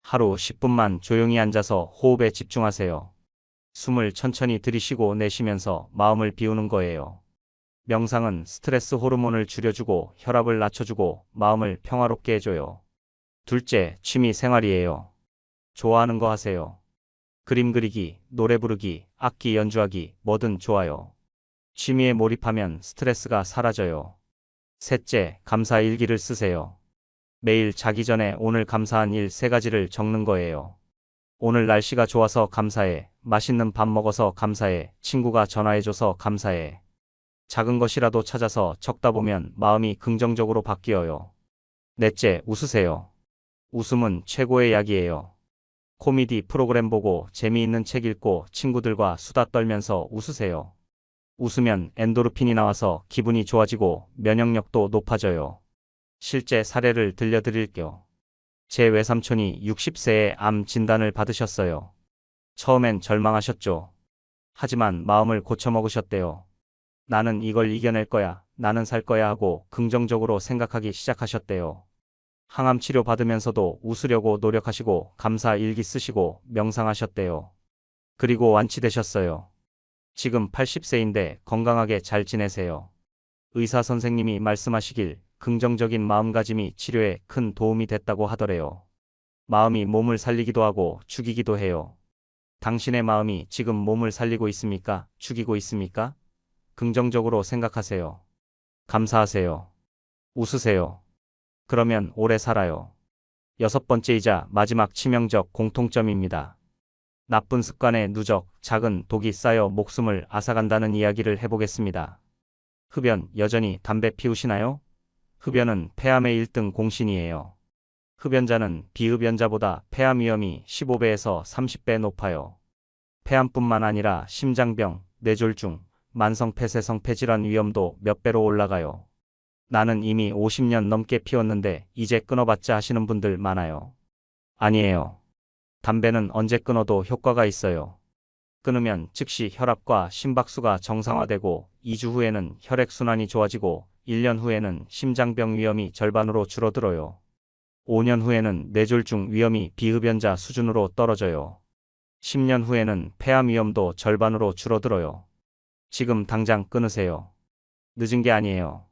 하루 10분만 조용히 앉아서 호흡에 집중하세요. 숨을 천천히 들이쉬고 내쉬면서 마음을 비우는 거예요. 명상은 스트레스 호르몬을 줄여주고 혈압을 낮춰주고 마음을 평화롭게 해줘요. 둘째, 취미 생활이에요. 좋아하는 거 하세요. 그림 그리기, 노래 부르기, 악기 연주하기, 뭐든 좋아요. 취미에 몰입하면 스트레스가 사라져요. 셋째, 감사 일기를 쓰세요. 매일 자기 전에 오늘 감사한 일 3가지를 적는 거예요. 오늘 날씨가 좋아서 감사해. 맛있는 밥 먹어서 감사해. 친구가 전화해줘서 감사해. 작은 것이라도 찾아서 적다 보면 마음이 긍정적으로 바뀌어요. 넷째, 웃으세요. 웃음은 최고의 약이에요. 코미디 프로그램 보고 재미있는 책 읽고 친구들과 수다 떨면서 웃으세요. 웃으면 엔도르핀이 나와서 기분이 좋아지고 면역력도 높아져요. 실제 사례를 들려드릴게요. 제 외삼촌이 60세에 암 진단을 받으셨어요. 처음엔 절망하셨죠. 하지만 마음을 고쳐먹으셨대요. 나는 이걸 이겨낼 거야, 나는 살 거야 하고 긍정적으로 생각하기 시작하셨대요. 항암 치료 받으면서도 웃으려고 노력하시고 감사 일기 쓰시고 명상하셨대요. 그리고 완치되셨어요. 지금 80세인데 건강하게 잘 지내세요. 의사 선생님이 말씀하시길 긍정적인 마음가짐이 치료에 큰 도움이 됐다고 하더래요. 마음이 몸을 살리기도 하고 죽이기도 해요. 당신의 마음이 지금 몸을 살리고 있습니까? 죽이고 있습니까? 긍정적으로 생각하세요. 감사하세요. 웃으세요. 그러면 오래 살아요. 여섯 번째이자 마지막 치명적 공통점입니다. 나쁜 습관의 누적, 작은 독이 쌓여 목숨을 앗아간다는 이야기를 해보겠습니다. 흡연, 여전히 담배 피우시나요? 흡연은 폐암의 1등 공신이에요. 흡연자는 비흡연자보다 폐암 위험이 15배에서 30배 높아요. 폐암뿐만 아니라 심장병, 뇌졸중, 만성폐쇄성 폐질환 위험도 몇 배로 올라가요. 나는 이미 50년 넘게 피웠는데 이제 끊어봤자 하시는 분들 많아요. 아니에요. 담배는 언제 끊어도 효과가 있어요. 끊으면 즉시 혈압과 심박수가 정상화되고 2주 후에는 혈액순환이 좋아지고 1년 후에는 심장병 위험이 절반으로 줄어들어요. 5년 후에는 뇌졸중 위험이 비흡연자 수준으로 떨어져요. 10년 후에는 폐암 위험도 절반으로 줄어들어요. 지금 당장 끊으세요. 늦은 게 아니에요.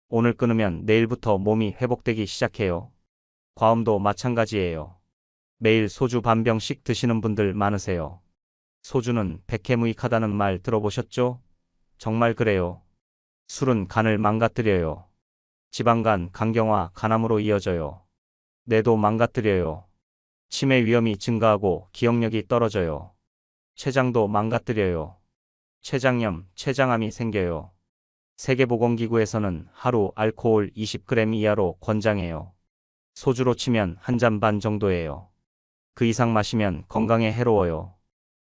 오늘 끊으면 내일부터 몸이 회복되기 시작해요. 과음도 마찬가지예요. 매일 소주 반 병씩 드시는 분들 많으세요. 소주는 백해무익하다는 말 들어보셨죠? 정말 그래요. 술은 간을 망가뜨려요. 지방간, 간경화, 간암으로 이어져요. 뇌도 망가뜨려요. 치매 위험이 증가하고 기억력이 떨어져요. 췌장도 망가뜨려요. 췌장염, 췌장암이 생겨요. 세계보건기구에서는 하루 알코올 20g 이하로 권장해요. 소주로 치면 한 잔 반 정도예요. 그 이상 마시면 건강에 해로워요.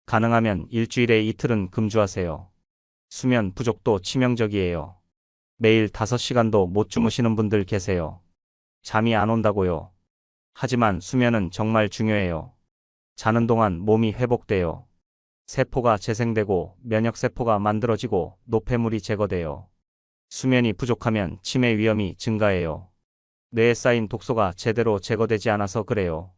가능하면 일주일에 이틀은 금주하세요. 수면 부족도 치명적이에요. 매일 5시간도 못 주무시는 분들 계세요. 잠이 안 온다고요. 하지만 수면은 정말 중요해요. 자는 동안 몸이 회복돼요. 세포가 재생되고 면역세포가 만들어지고 노폐물이 제거돼요. 수면이 부족하면 치매 위험이 증가해요. 뇌에 쌓인 독소가 제대로 제거되지 않아서 그래요.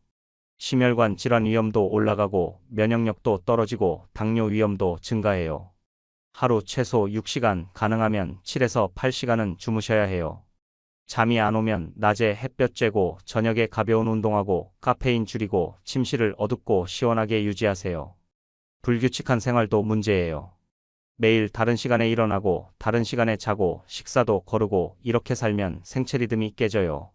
심혈관 질환 위험도 올라가고 면역력도 떨어지고 당뇨 위험도 증가해요. 하루 최소 6시간, 가능하면 7에서 8시간은 주무셔야 해요. 잠이 안 오면 낮에 햇볕 쬐고 저녁에 가벼운 운동하고 카페인 줄이고 침실을 어둡고 시원하게 유지하세요. 불규칙한 생활도 문제예요. 매일 다른 시간에 일어나고 다른 시간에 자고 식사도 거르고 이렇게 살면 생체 리듬이 깨져요.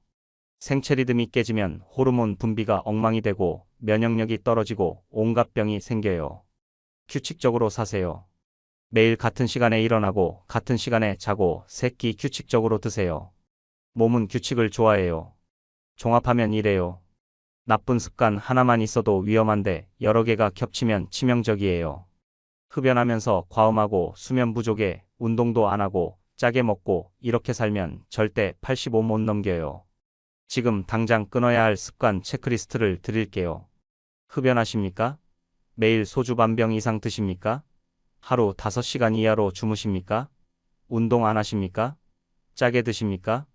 생체 리듬이 깨지면 호르몬 분비가 엉망이 되고 면역력이 떨어지고 온갖 병이 생겨요. 규칙적으로 사세요. 매일 같은 시간에 일어나고 같은 시간에 자고 3끼 규칙적으로 드세요. 몸은 규칙을 좋아해요. 종합하면 이래요. 나쁜 습관 하나만 있어도 위험한데 여러 개가 겹치면 치명적이에요. 흡연하면서 과음하고 수면 부족에 운동도 안 하고 짜게 먹고 이렇게 살면 절대 85 못 넘겨요. 지금 당장 끊어야 할 습관 체크리스트를 드릴게요. 흡연하십니까? 매일 소주 반 병 이상 드십니까? 하루 5시간 이하로 주무십니까? 운동 안 하십니까? 짜게 드십니까?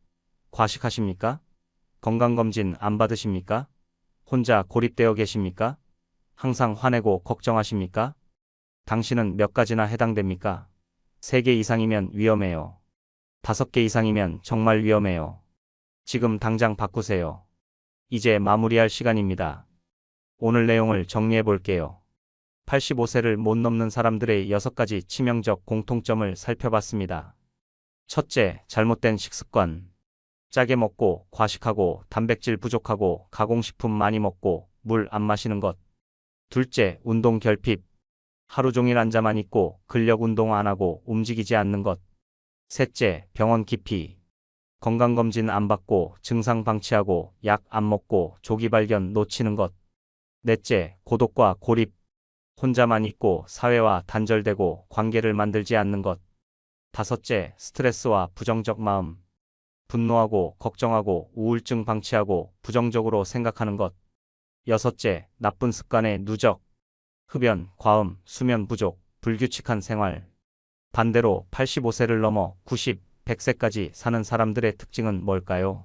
과식하십니까? 건강검진 안 받으십니까? 혼자 고립되어 계십니까? 항상 화내고 걱정하십니까? 당신은 몇 가지나 해당됩니까? 3개 이상이면 위험해요. 5개 이상이면 정말 위험해요. 지금 당장 바꾸세요. 이제 마무리할 시간입니다. 오늘 내용을 정리해 볼게요. 85세를 못 넘는 사람들의 6가지 치명적 공통점을 살펴봤습니다. 첫째, 잘못된 식습관. 짜게 먹고 과식하고 단백질 부족하고 가공식품 많이 먹고 물 안 마시는 것. 둘째, 운동 결핍. 하루 종일 앉아만 있고 근력 운동 안 하고 움직이지 않는 것. 셋째, 병원 기피. 건강검진 안 받고 증상 방치하고 약 안 먹고 조기 발견 놓치는 것. 넷째, 고독과 고립. 혼자만 있고 사회와 단절되고 관계를 만들지 않는 것. 다섯째, 스트레스와 부정적 마음. 분노하고 걱정하고 우울증 방치하고 부정적으로 생각하는 것. 여섯째, 나쁜 습관의 누적. 흡연, 과음, 수면 부족, 불규칙한 생활. 반대로 85세를 넘어 90, 100세까지 사는 사람들의 특징은 뭘까요?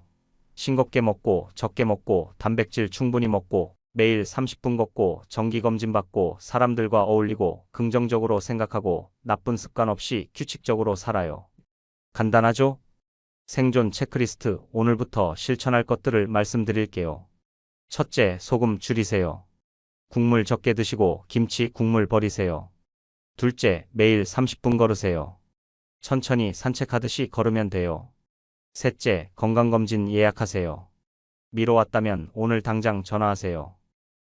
싱겁게 먹고 적게 먹고 단백질 충분히 먹고 매일 30분 걷고 정기검진 받고 사람들과 어울리고 긍정적으로 생각하고 나쁜 습관 없이 규칙적으로 살아요. 간단하죠? 생존 체크리스트 오늘부터 실천할 것들을 말씀드릴게요. 첫째, 소금 줄이세요. 국물 적게 드시고 김치 국물 버리세요. 둘째, 매일 30분 걸으세요. 천천히 산책하듯이 걸으면 돼요. 셋째, 건강검진 예약하세요. 미뤄왔다면 오늘 당장 전화하세요.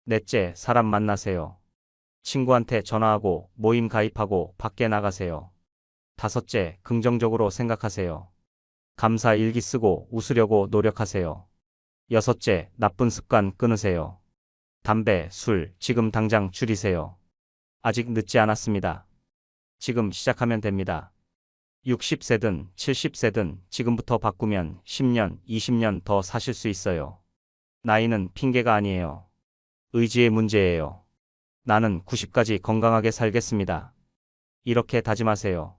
넷째, 사람 만나세요. 친구한테 전화하고 모임 가입하고 밖에 나가세요. 다섯째, 긍정적으로 생각하세요. 감사 일기 쓰고 웃으려고 노력하세요. 여섯째, 나쁜 습관 끊으세요. 담배, 술, 지금 당장 줄이세요. 아직 늦지 않았습니다. 지금 시작하면 됩니다. 60세든 70세든 지금부터 바꾸면 10년, 20년 더 사실 수 있어요. 나이는 핑계가 아니에요. 의지의 문제예요. 나는 90까지 건강하게 살겠습니다. 이렇게 다짐하세요.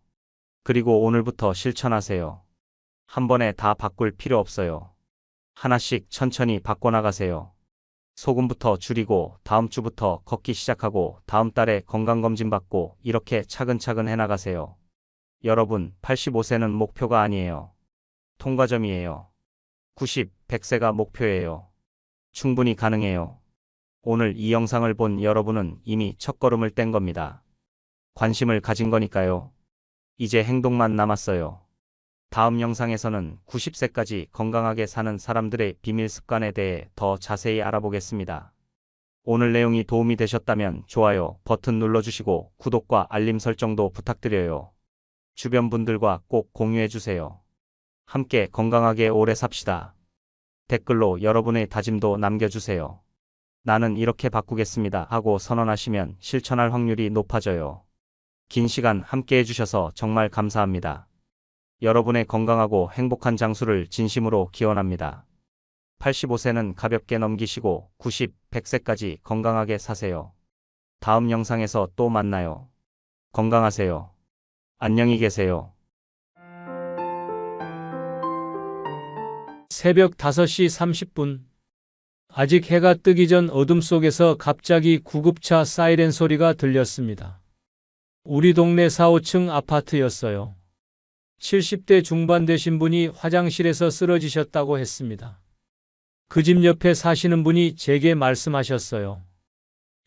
그리고 오늘부터 실천하세요. 한 번에 다 바꿀 필요 없어요. 하나씩 천천히 바꿔나가세요. 소금부터 줄이고 다음 주부터 걷기 시작하고 다음 달에 건강검진 받고 이렇게 차근차근 해나가세요. 여러분, 85세는 목표가 아니에요. 통과점이에요. 90, 100세가 목표예요. 충분히 가능해요. 오늘 이 영상을 본 여러분은 이미 첫걸음을 뗀 겁니다. 관심을 가진 거니까요. 이제 행동만 남았어요. 다음 영상에서는 90세까지 건강하게 사는 사람들의 비밀 습관에 대해 더 자세히 알아보겠습니다. 오늘 내용이 도움이 되셨다면 좋아요 버튼 눌러주시고 구독과 알림 설정도 부탁드려요. 주변 분들과 꼭 공유해주세요. 함께 건강하게 오래 삽시다. 댓글로 여러분의 다짐도 남겨주세요. 나는 이렇게 바꾸겠습니다 하고 선언하시면 실천할 확률이 높아져요. 긴 시간 함께 해주셔서 정말 감사합니다. 여러분의 건강하고 행복한 장수를 진심으로 기원합니다. 85세는 가볍게 넘기시고 90, 100세까지 건강하게 사세요. 다음 영상에서 또 만나요. 건강하세요. 안녕히 계세요. 새벽 5시 30분. 아직 해가 뜨기 전 어둠 속에서 갑자기 구급차 사이렌 소리가 들렸습니다. 우리 동네 4, 5층 아파트였어요. 70대 중반 되신 분이 화장실에서 쓰러지셨다고 했습니다. 그 집 옆에 사시는 분이 제게 말씀하셨어요.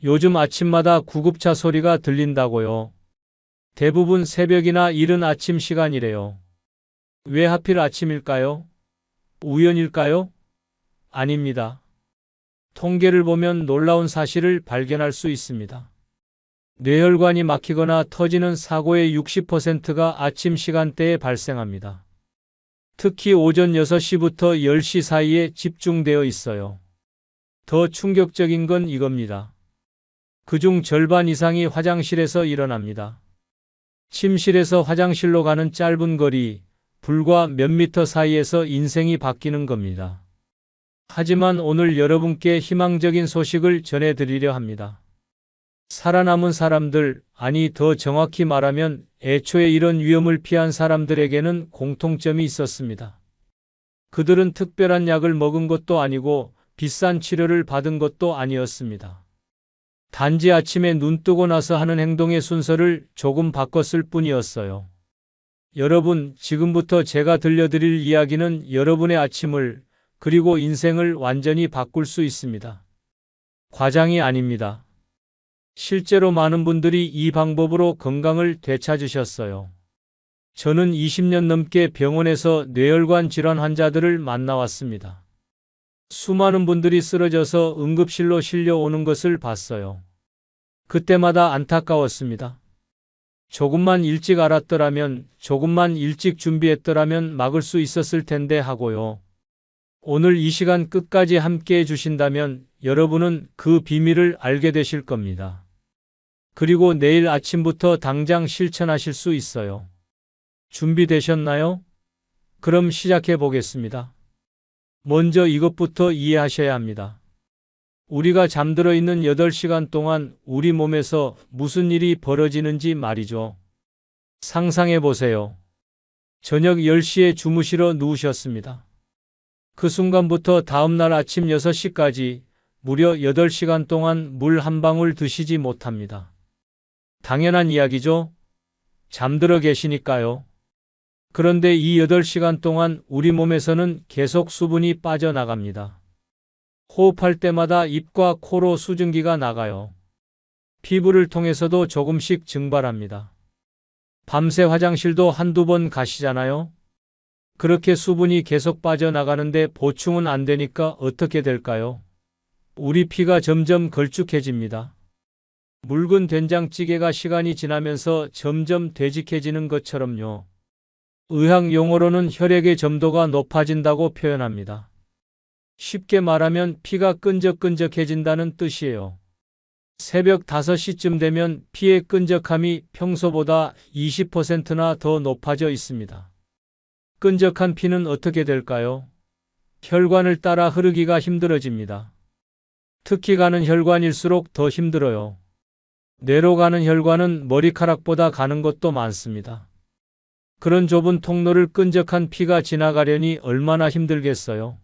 요즘 아침마다 구급차 소리가 들린다고요. 대부분 새벽이나 이른 아침 시간이래요. 왜 하필 아침일까요? 우연일까요? 아닙니다. 통계를 보면 놀라운 사실을 발견할 수 있습니다. 뇌혈관이 막히거나 터지는 사고의 60%가 아침 시간대에 발생합니다. 특히 오전 6시부터 10시 사이에 집중되어 있어요. 더 충격적인 건 이겁니다. 그중 절반 이상이 화장실에서 일어납니다. 침실에서 화장실로 가는 짧은 거리, 불과 몇 미터 사이에서 인생이 바뀌는 겁니다. 하지만 오늘 여러분께 희망적인 소식을 전해드리려 합니다. 살아남은 사람들, 아니 더 정확히 말하면 애초에 이런 위험을 피한 사람들에게는 공통점이 있었습니다. 그들은 특별한 약을 먹은 것도 아니고 비싼 치료를 받은 것도 아니었습니다. 단지 아침에 눈 뜨고 나서 하는 행동의 순서를 조금 바꿨을 뿐이었어요. 여러분, 지금부터 제가 들려드릴 이야기는 여러분의 아침을, 그리고 인생을 완전히 바꿀 수 있습니다. 과장이 아닙니다. 실제로 많은 분들이 이 방법으로 건강을 되찾으셨어요. 저는 20년 넘게 병원에서 뇌혈관 질환 환자들을 만나왔습니다. 수많은 분들이 쓰러져서 응급실로 실려오는 것을 봤어요. 그때마다 안타까웠습니다. 조금만 일찍 알았더라면, 조금만 일찍 준비했더라면 막을 수 있었을 텐데 하고요. 오늘 이 시간 끝까지 함께 해주신다면 여러분은 그 비밀을 알게 되실 겁니다. 그리고 내일 아침부터 당장 실천하실 수 있어요. 준비되셨나요? 그럼 시작해 보겠습니다. 먼저 이것부터 이해하셔야 합니다. 우리가 잠들어 있는 8시간 동안 우리 몸에서 무슨 일이 벌어지는지 말이죠. 상상해 보세요. 저녁 10시에 주무시러 누우셨습니다. 그 순간부터 다음날 아침 6시까지 무려 8시간 동안 물 한 방울 드시지 못합니다. 당연한 이야기죠? 잠들어 계시니까요. 그런데 이 8시간 동안 우리 몸에서는 계속 수분이 빠져나갑니다. 호흡할 때마다 입과 코로 수증기가 나가요. 피부를 통해서도 조금씩 증발합니다. 밤새 화장실도 한두 번 가시잖아요? 그렇게 수분이 계속 빠져나가는데 보충은 안 되니까 어떻게 될까요? 우리 피가 점점 걸쭉해집니다. 묽은 된장찌개가 시간이 지나면서 점점 되직해지는 것처럼요. 의학 용어로는 혈액의 점도가 높아진다고 표현합니다. 쉽게 말하면 피가 끈적끈적해진다는 뜻이에요. 새벽 5시쯤 되면 피의 끈적함이 평소보다 20%나 더 높아져 있습니다. 끈적한 피는 어떻게 될까요? 혈관을 따라 흐르기가 힘들어집니다. 특히 가는 혈관일수록 더 힘들어요. 뇌로 가는 혈관은 머리카락보다 가는 것도 많습니다. 그런 좁은 통로를 끈적한 피가 지나가려니 얼마나 힘들겠어요.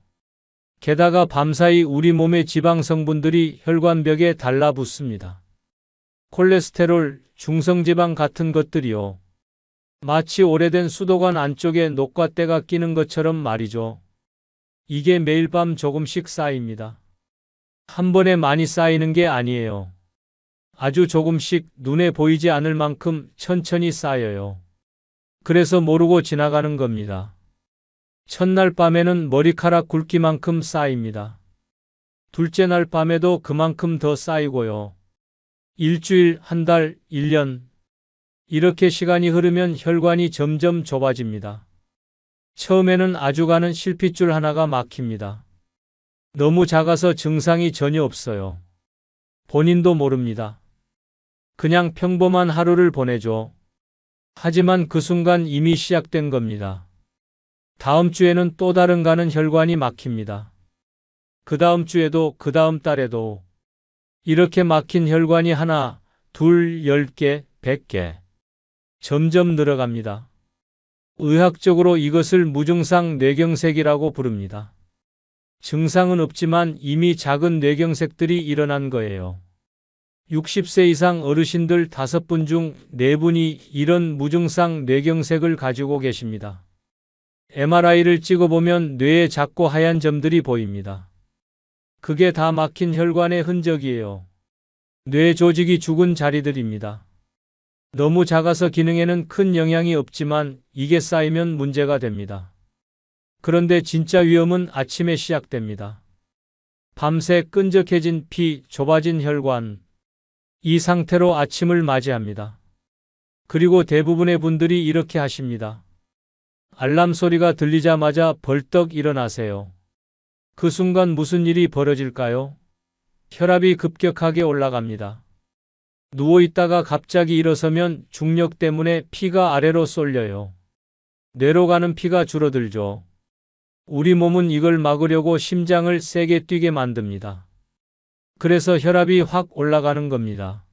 게다가 밤사이 우리 몸의 지방 성분들이 혈관벽에 달라붙습니다. 콜레스테롤, 중성지방 같은 것들이요. 마치 오래된 수도관 안쪽에 녹과때가 끼는 것처럼 말이죠. 이게 매일 밤 조금씩 쌓입니다. 한 번에 많이 쌓이는 게 아니에요. 아주 조금씩 눈에 보이지 않을 만큼 천천히 쌓여요. 그래서 모르고 지나가는 겁니다. 첫날 밤에는 머리카락 굵기만큼 쌓입니다. 둘째 날 밤에도 그만큼 더 쌓이고요. 일주일, 한 달, 1년. 이렇게 시간이 흐르면 혈관이 점점 좁아집니다. 처음에는 아주 가는 실핏줄 하나가 막힙니다. 너무 작아서 증상이 전혀 없어요. 본인도 모릅니다. 그냥 평범한 하루를 보내죠. 하지만 그 순간 이미 시작된 겁니다. 다음 주에는 또 다른 가는 혈관이 막힙니다. 그 다음 주에도 그 다음 달에도 이렇게 막힌 혈관이 하나, 둘, 10개, 100개. 점점 늘어갑니다. 의학적으로 이것을 무증상 뇌경색이라고 부릅니다. 증상은 없지만 이미 작은 뇌경색들이 일어난 거예요. 60세 이상 어르신들 5분 중 4분이 이런 무증상 뇌경색을 가지고 계십니다. MRI를 찍어보면 뇌에 작고 하얀 점들이 보입니다. 그게 다 막힌 혈관의 흔적이에요. 뇌 조직이 죽은 자리들입니다. 너무 작아서 기능에는 큰 영향이 없지만 이게 쌓이면 문제가 됩니다. 그런데 진짜 위험은 아침에 시작됩니다. 밤새 끈적해진 피, 좁아진 혈관. 이 상태로 아침을 맞이합니다. 그리고 대부분의 분들이 이렇게 하십니다. 알람 소리가 들리자마자 벌떡 일어나세요. 그 순간 무슨 일이 벌어질까요? 혈압이 급격하게 올라갑니다. 누워있다가 갑자기 일어서면 중력 때문에 피가 아래로 쏠려요. 뇌로 가는 피가 줄어들죠. 우리 몸은 이걸 막으려고 심장을 세게 뛰게 만듭니다. 그래서 혈압이 확 올라가는 겁니다.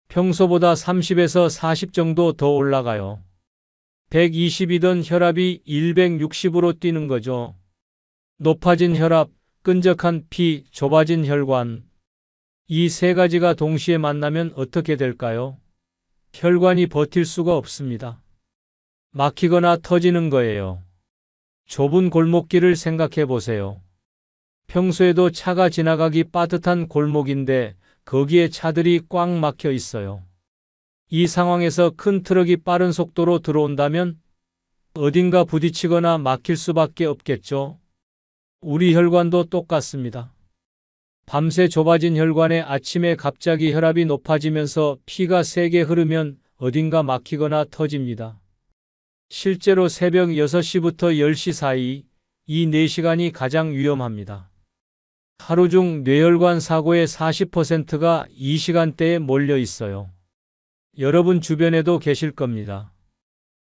평소보다 30에서 40 정도 더 올라가요. 120이던 혈압이 160으로 뛰는 거죠. 높아진 혈압, 끈적한 피, 좁아진 혈관. 이 세 가지가 동시에 만나면 어떻게 될까요? 혈관이 버틸 수가 없습니다. 막히거나 터지는 거예요. 좁은 골목길을 생각해 보세요. 평소에도 차가 지나가기 빠듯한 골목인데 거기에 차들이 꽉 막혀 있어요. 이 상황에서 큰 트럭이 빠른 속도로 들어온다면 어딘가 부딪히거나 막힐 수밖에 없겠죠. 우리 혈관도 똑같습니다. 밤새 좁아진 혈관에 아침에 갑자기 혈압이 높아지면서 피가 세게 흐르면 어딘가 막히거나 터집니다. 실제로 새벽 6시부터 10시 사이 이 4시간이 가장 위험합니다. 하루 중 뇌혈관 사고의 40%가 이 시간대에 몰려 있어요. 여러분 주변에도 계실 겁니다.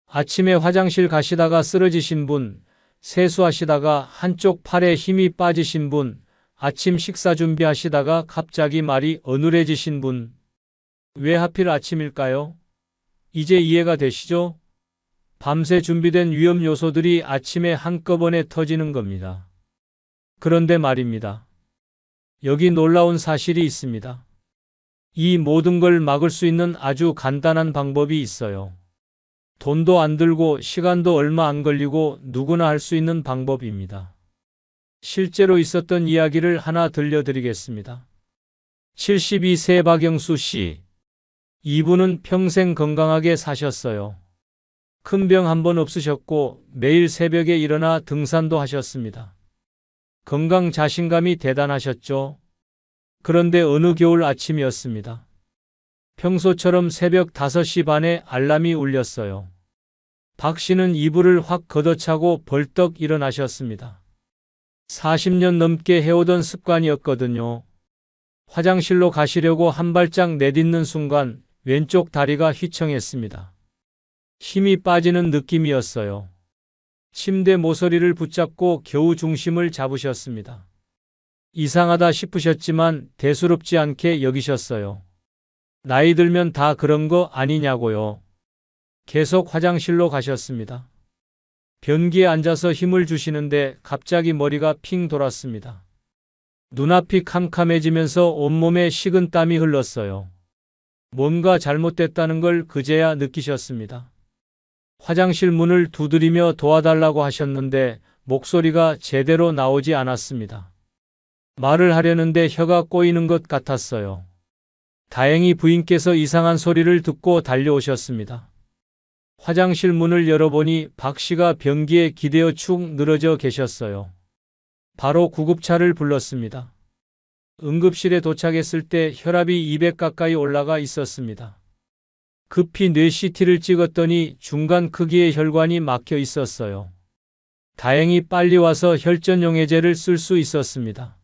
아침에 화장실 가시다가 쓰러지신 분, 세수하시다가 한쪽 팔에 힘이 빠지신 분, 아침 식사 준비하시다가 갑자기 말이 어눌해지신 분. 왜 하필 아침일까요? 이제 이해가 되시죠? 밤새 준비된 위험 요소들이 아침에 한꺼번에 터지는 겁니다. 그런데 말입니다. 여기 놀라운 사실이 있습니다. 이 모든 걸 막을 수 있는 아주 간단한 방법이 있어요. 돈도 안 들고 시간도 얼마 안 걸리고 누구나 할 수 있는 방법입니다. 실제로 있었던 이야기를 하나 들려드리겠습니다. 72세 박영수 씨. 이분은 평생 건강하게 사셨어요. 큰 병 한 번 없으셨고 매일 새벽에 일어나 등산도 하셨습니다. 건강 자신감이 대단하셨죠. 그런데 어느 겨울 아침이었습니다. 평소처럼 새벽 5시 반에 알람이 울렸어요. 박 씨는 이불을 확 걷어차고 벌떡 일어나셨습니다. 40년 넘게 해오던 습관이었거든요. 화장실로 가시려고 한 발짝 내딛는 순간 왼쪽 다리가 휘청했습니다. 힘이 빠지는 느낌이었어요. 침대 모서리를 붙잡고 겨우 중심을 잡으셨습니다. 이상하다 싶으셨지만 대수롭지 않게 여기셨어요. 나이 들면 다 그런 거 아니냐고요. 계속 화장실로 가셨습니다. 변기에 앉아서 힘을 주시는데 갑자기 머리가 핑 돌았습니다. 눈앞이 캄캄해지면서 온몸에 식은 땀이 흘렀어요. 뭔가 잘못됐다는 걸 그제야 느끼셨습니다. 화장실 문을 두드리며 도와달라고 하셨는데 목소리가 제대로 나오지 않았습니다. 말을 하려는데 혀가 꼬이는 것 같았어요. 다행히 부인께서 이상한 소리를 듣고 달려오셨습니다. 화장실 문을 열어보니 박 씨가 변기에 기대어 축 늘어져 계셨어요. 바로 구급차를 불렀습니다. 응급실에 도착했을 때 혈압이 200 가까이 올라가 있었습니다. 급히 뇌 CT를 찍었더니 중간 크기의 혈관이 막혀 있었어요. 다행히 빨리 와서 혈전용해제를 쓸 수 있었습니다.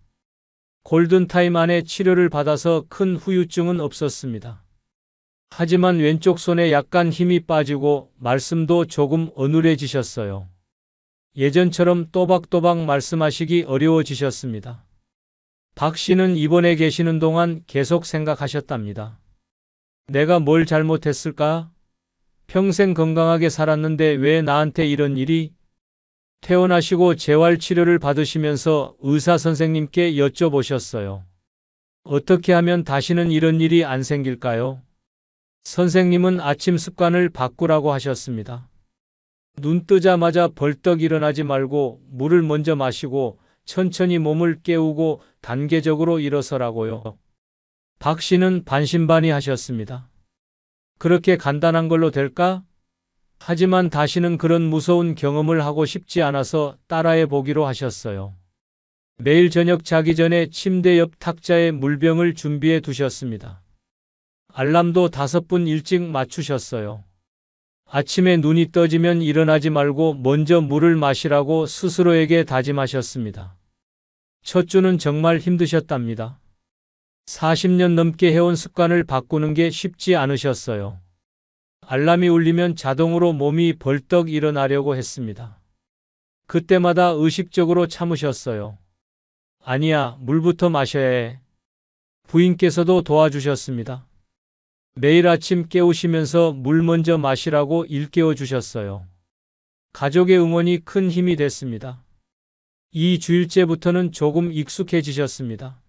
골든타임 안에 치료를 받아서 큰 후유증은 없었습니다. 하지만 왼쪽 손에 약간 힘이 빠지고 말씀도 조금 어눌해지셨어요. 예전처럼 또박또박 말씀하시기 어려워지셨습니다. 박 씨는 입원해 계시는 동안 계속 생각하셨답니다. 내가 뭘 잘못했을까? 평생 건강하게 살았는데 왜 나한테 이런 일이? 퇴원하시고 재활치료를 받으시면서 의사 선생님께 여쭤보셨어요. 어떻게 하면 다시는 이런 일이 안 생길까요? 선생님은 아침 습관을 바꾸라고 하셨습니다. 눈 뜨자마자 벌떡 일어나지 말고 물을 먼저 마시고 천천히 몸을 깨우고 단계적으로 일어서라고요. 박 씨는 반신반의하셨습니다. 그렇게 간단한 걸로 될까? 하지만 다시는 그런 무서운 경험을 하고 싶지 않아서 따라해 보기로 하셨어요. 매일 저녁 자기 전에 침대 옆 탁자에 물병을 준비해 두셨습니다. 알람도 5분 일찍 맞추셨어요. 아침에 눈이 떠지면 일어나지 말고 먼저 물을 마시라고 스스로에게 다짐하셨습니다. 첫 주는 정말 힘드셨답니다. 40년 넘게 해온 습관을 바꾸는 게 쉽지 않으셨어요. 알람이 울리면 자동으로 몸이 벌떡 일어나려고 했습니다. 그때마다 의식적으로 참으셨어요. 아니야, 물부터 마셔야 해. 부인께서도 도와주셨습니다. 매일 아침 깨우시면서 물 먼저 마시라고 일깨워 주셨어요. 가족의 응원이 큰 힘이 됐습니다. 2주일째부터는 조금 익숙해지셨습니다.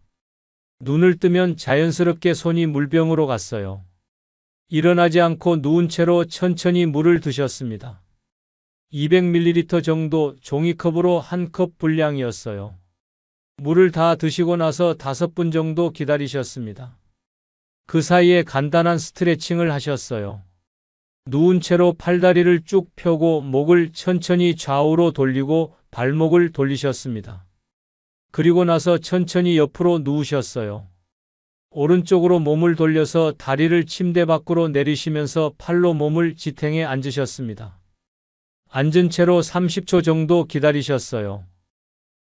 눈을 뜨면 자연스럽게 손이 물병으로 갔어요. 일어나지 않고 누운 채로 천천히 물을 드셨습니다. 200ml 정도 종이컵으로 한 컵 분량이었어요. 물을 다 드시고 나서 5분 정도 기다리셨습니다. 그 사이에 간단한 스트레칭을 하셨어요. 누운 채로 팔다리를 쭉 펴고 목을 천천히 좌우로 돌리고 발목을 돌리셨습니다. 그리고 나서 천천히 옆으로 누우셨어요. 오른쪽으로 몸을 돌려서 다리를 침대 밖으로 내리시면서 팔로 몸을 지탱해 앉으셨습니다. 앉은 채로 30초 정도 기다리셨어요.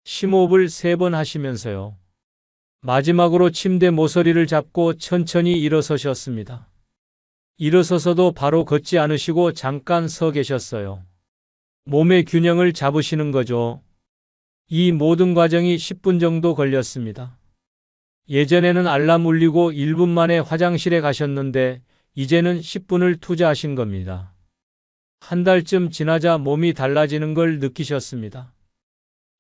심호흡을 3번 하시면서요. 마지막으로 침대 모서리를 잡고 천천히 일어서셨습니다. 일어서서도 바로 걷지 않으시고 잠깐 서 계셨어요. 몸의 균형을 잡으시는 거죠. 이 모든 과정이 10분 정도 걸렸습니다. 예전에는 알람 울리고 1분 만에 화장실에 가셨는데 이제는 10분을 투자하신 겁니다. 한 달쯤 지나자 몸이 달라지는 걸 느끼셨습니다.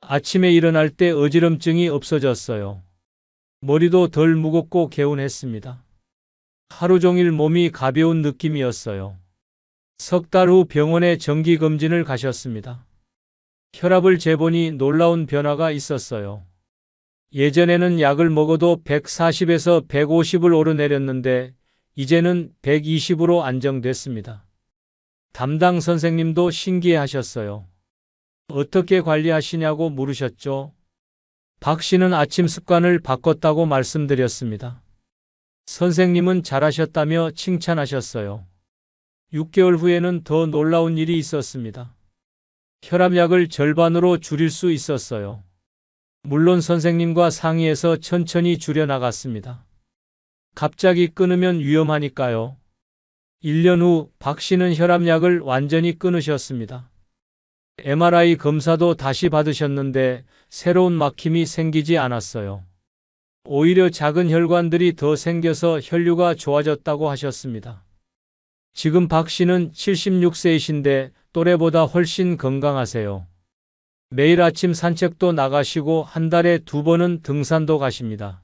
아침에 일어날 때 어지럼증이 없어졌어요. 머리도 덜 무겁고 개운했습니다. 하루 종일 몸이 가벼운 느낌이었어요. 3달 후 병원에 정기검진을 가셨습니다. 혈압을 재보니 놀라운 변화가 있었어요. 예전에는 약을 먹어도 140에서 150을 오르내렸는데 이제는 120으로 안정됐습니다. 담당 선생님도 신기해하셨어요. 어떻게 관리하시냐고 물으셨죠. 박 씨는 아침 습관을 바꿨다고 말씀드렸습니다. 선생님은 잘하셨다며 칭찬하셨어요. 6개월 후에는 더 놀라운 일이 있었습니다. 혈압약을 절반으로 줄일 수 있었어요. 물론 선생님과 상의해서 천천히 줄여나갔습니다. 갑자기 끊으면 위험하니까요. 1년 후 박 씨는 혈압약을 완전히 끊으셨습니다. MRI 검사도 다시 받으셨는데 새로운 막힘이 생기지 않았어요. 오히려 작은 혈관들이 더 생겨서 혈류가 좋아졌다고 하셨습니다. 지금 박 씨는 76세이신데 또래보다 훨씬 건강하세요. 매일 아침 산책도 나가시고 한 달에 2번은 등산도 가십니다.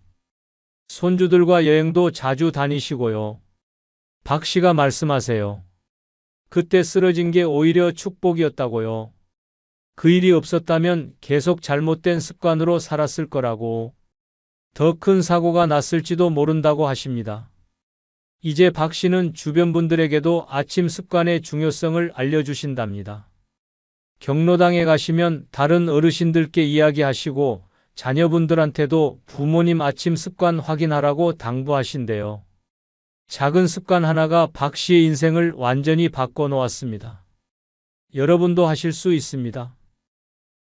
손주들과 여행도 자주 다니시고요. 박 씨가 말씀하세요. 그때 쓰러진 게 오히려 축복이었다고요. 그 일이 없었다면 계속 잘못된 습관으로 살았을 거라고, 더 큰 사고가 났을지도 모른다고 하십니다. 이제 박 씨는 주변 분들에게도 아침 습관의 중요성을 알려주신답니다. 경로당에 가시면 다른 어르신들께 이야기하시고 자녀분들한테도 부모님 아침 습관 확인하라고 당부하신대요. 작은 습관 하나가 박 씨의 인생을 완전히 바꿔놓았습니다. 여러분도 하실 수 있습니다.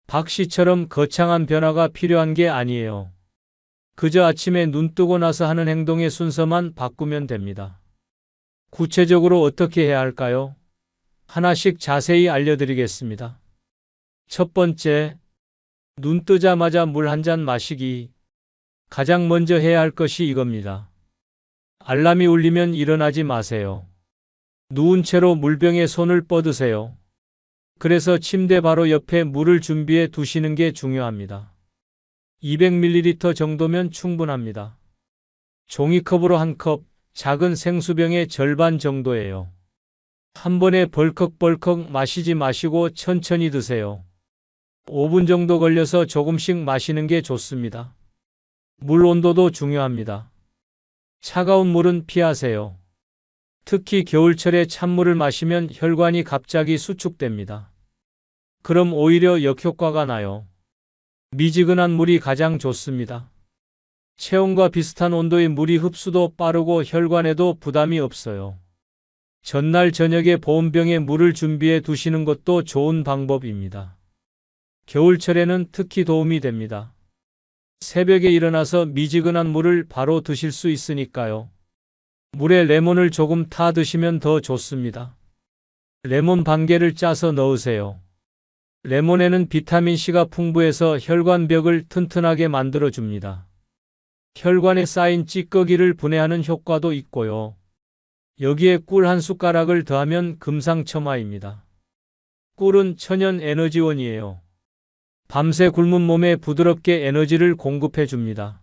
박 씨처럼 거창한 변화가 필요한 게 아니에요. 그저 아침에 눈 뜨고 나서 하는 행동의 순서만 바꾸면 됩니다. 구체적으로 어떻게 해야 할까요? 하나씩 자세히 알려드리겠습니다. 첫 번째, 눈 뜨자마자 물 한 잔 마시기. 가장 먼저 해야 할 것이 이겁니다. 알람이 울리면 일어나지 마세요. 누운 채로 물병에 손을 뻗으세요. 그래서 침대 바로 옆에 물을 준비해 두시는 게 중요합니다. 200ml 정도면 충분합니다. 종이컵으로 한 컵, 작은 생수병의 절반 정도예요. 한 번에 벌컥벌컥 마시지 마시고 천천히 드세요. 5분 정도 걸려서 조금씩 마시는 게 좋습니다. 물 온도도 중요합니다. 차가운 물은 피하세요. 특히 겨울철에 찬물을 마시면 혈관이 갑자기 수축됩니다. 그럼 오히려 역효과가 나요. 미지근한 물이 가장 좋습니다. 체온과 비슷한 온도의 물이 흡수도 빠르고 혈관에도 부담이 없어요. 전날 저녁에 보온병에 물을 준비해 두시는 것도 좋은 방법입니다. 겨울철에는 특히 도움이 됩니다. 새벽에 일어나서 미지근한 물을 바로 드실 수 있으니까요. 물에 레몬을 조금 타 드시면 더 좋습니다. 레몬 반 개를 짜서 넣으세요. 레몬에는 비타민C가 풍부해서 혈관벽을 튼튼하게 만들어줍니다. 혈관에 쌓인 찌꺼기를 분해하는 효과도 있고요. 여기에 꿀 한 숟가락을 더하면 금상첨화입니다. 꿀은 천연 에너지원이에요. 밤새 굶은 몸에 부드럽게 에너지를 공급해 줍니다.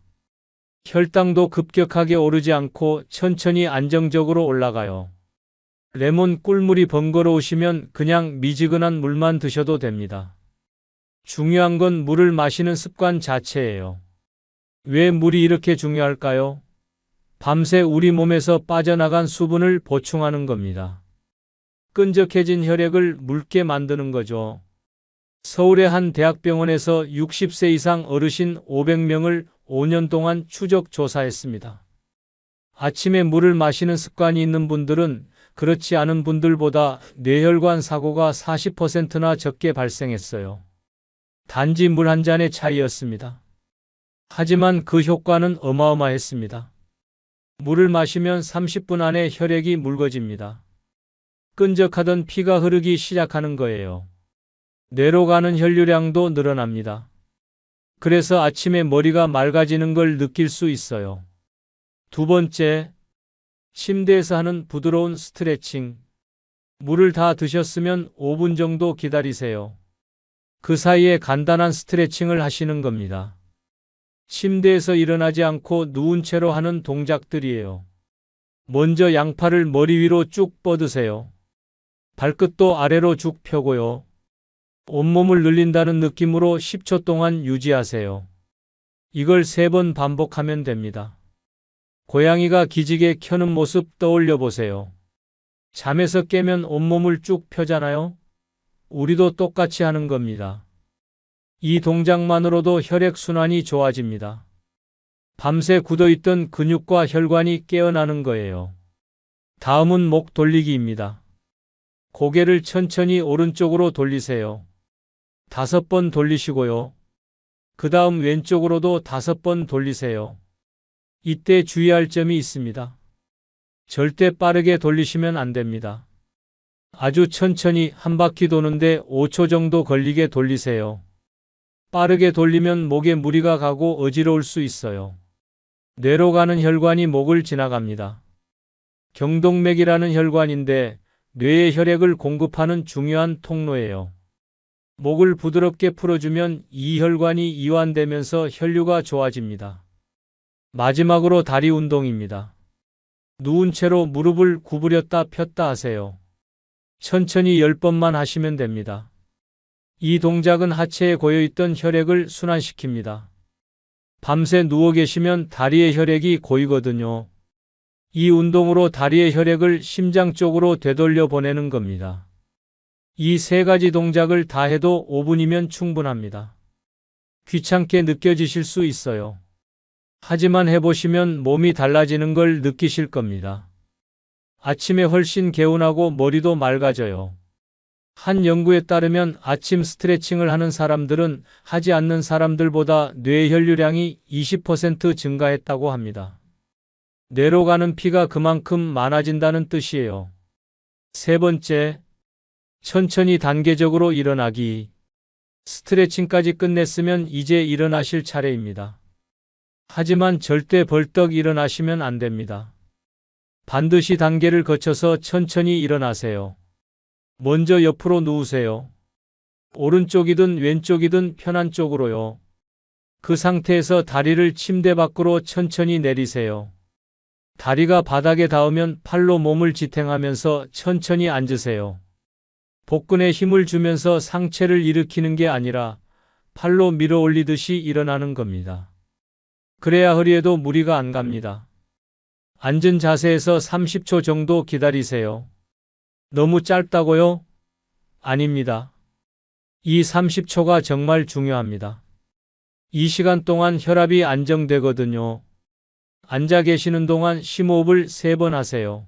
혈당도 급격하게 오르지 않고 천천히 안정적으로 올라가요. 레몬 꿀물이 번거로우시면 그냥 미지근한 물만 드셔도 됩니다. 중요한 건 물을 마시는 습관 자체예요. 왜 물이 이렇게 중요할까요? 밤새 우리 몸에서 빠져나간 수분을 보충하는 겁니다. 끈적해진 혈액을 묽게 만드는 거죠. 서울의 한 대학병원에서 60세 이상 어르신 500명을 5년 동안 추적 조사했습니다. 아침에 물을 마시는 습관이 있는 분들은 그렇지 않은 분들보다 뇌혈관 사고가 40%나 적게 발생했어요. 단지 물 한 잔의 차이였습니다. 하지만 그 효과는 어마어마했습니다. 물을 마시면 30분 안에 혈액이 묽어집니다. 끈적하던 피가 흐르기 시작하는 거예요. 뇌로 가는 혈류량도 늘어납니다. 그래서 아침에 머리가 맑아지는 걸 느낄 수 있어요. 두 번째, 침대에서 하는 부드러운 스트레칭. 물을 다 드셨으면 5분 정도 기다리세요. 그 사이에 간단한 스트레칭을 하시는 겁니다. 침대에서 일어나지 않고 누운 채로 하는 동작들이에요. 먼저 양팔을 머리 위로 쭉 뻗으세요. 발끝도 아래로 쭉 펴고요. 온몸을 늘린다는 느낌으로 10초 동안 유지하세요. 이걸 3번 반복하면 됩니다. 고양이가 기지개 켜는 모습 떠올려 보세요. 잠에서 깨면 온몸을 쭉 펴잖아요. 우리도 똑같이 하는 겁니다. 이 동작만으로도 혈액순환이 좋아집니다. 밤새 굳어있던 근육과 혈관이 깨어나는 거예요. 다음은 목 돌리기입니다. 고개를 천천히 오른쪽으로 돌리세요. 5번 돌리시고요. 그 다음 왼쪽으로도 5번 돌리세요. 이때 주의할 점이 있습니다. 절대 빠르게 돌리시면 안 됩니다. 아주 천천히 한 바퀴 도는데 5초 정도 걸리게 돌리세요. 빠르게 돌리면 목에 무리가 가고 어지러울 수 있어요. 뇌로 가는 혈관이 목을 지나갑니다. 경동맥이라는 혈관인데 뇌에 혈액을 공급하는 중요한 통로예요. 목을 부드럽게 풀어주면 이 혈관이 이완되면서 혈류가 좋아집니다. 마지막으로 다리 운동입니다. 누운 채로 무릎을 구부렸다 폈다 하세요. 천천히 10번만 하시면 됩니다. 이 동작은 하체에 고여있던 혈액을 순환시킵니다. 밤새 누워 계시면 다리의 혈액이 고이거든요. 이 운동으로 다리의 혈액을 심장 쪽으로 되돌려 보내는 겁니다. 이 세 가지 동작을 다 해도 5분이면 충분합니다. 귀찮게 느껴지실 수 있어요. 하지만 해보시면 몸이 달라지는 걸 느끼실 겁니다. 아침에 훨씬 개운하고 머리도 맑아져요. 한 연구에 따르면 아침 스트레칭을 하는 사람들은 하지 않는 사람들보다 뇌 혈류량이 20% 증가했다고 합니다. 뇌로 가는 피가 그만큼 많아진다는 뜻이에요. 세 번째, 천천히 단계적으로 일어나기. 스트레칭까지 끝냈으면 이제 일어나실 차례입니다. 하지만 절대 벌떡 일어나시면 안 됩니다. 반드시 단계를 거쳐서 천천히 일어나세요. 먼저 옆으로 누우세요. 오른쪽이든 왼쪽이든 편한 쪽으로요. 그 상태에서 다리를 침대 밖으로 천천히 내리세요. 다리가 바닥에 닿으면 팔로 몸을 지탱하면서 천천히 앉으세요. 복근에 힘을 주면서 상체를 일으키는 게 아니라 팔로 밀어 올리듯이 일어나는 겁니다. 그래야 허리에도 무리가 안 갑니다. 앉은 자세에서 30초 정도 기다리세요. 너무 짧다고요? 아닙니다. 이 30초가 정말 중요합니다. 이 시간 동안 혈압이 안정되거든요. 앉아 계시는 동안 심호흡을 3번 하세요.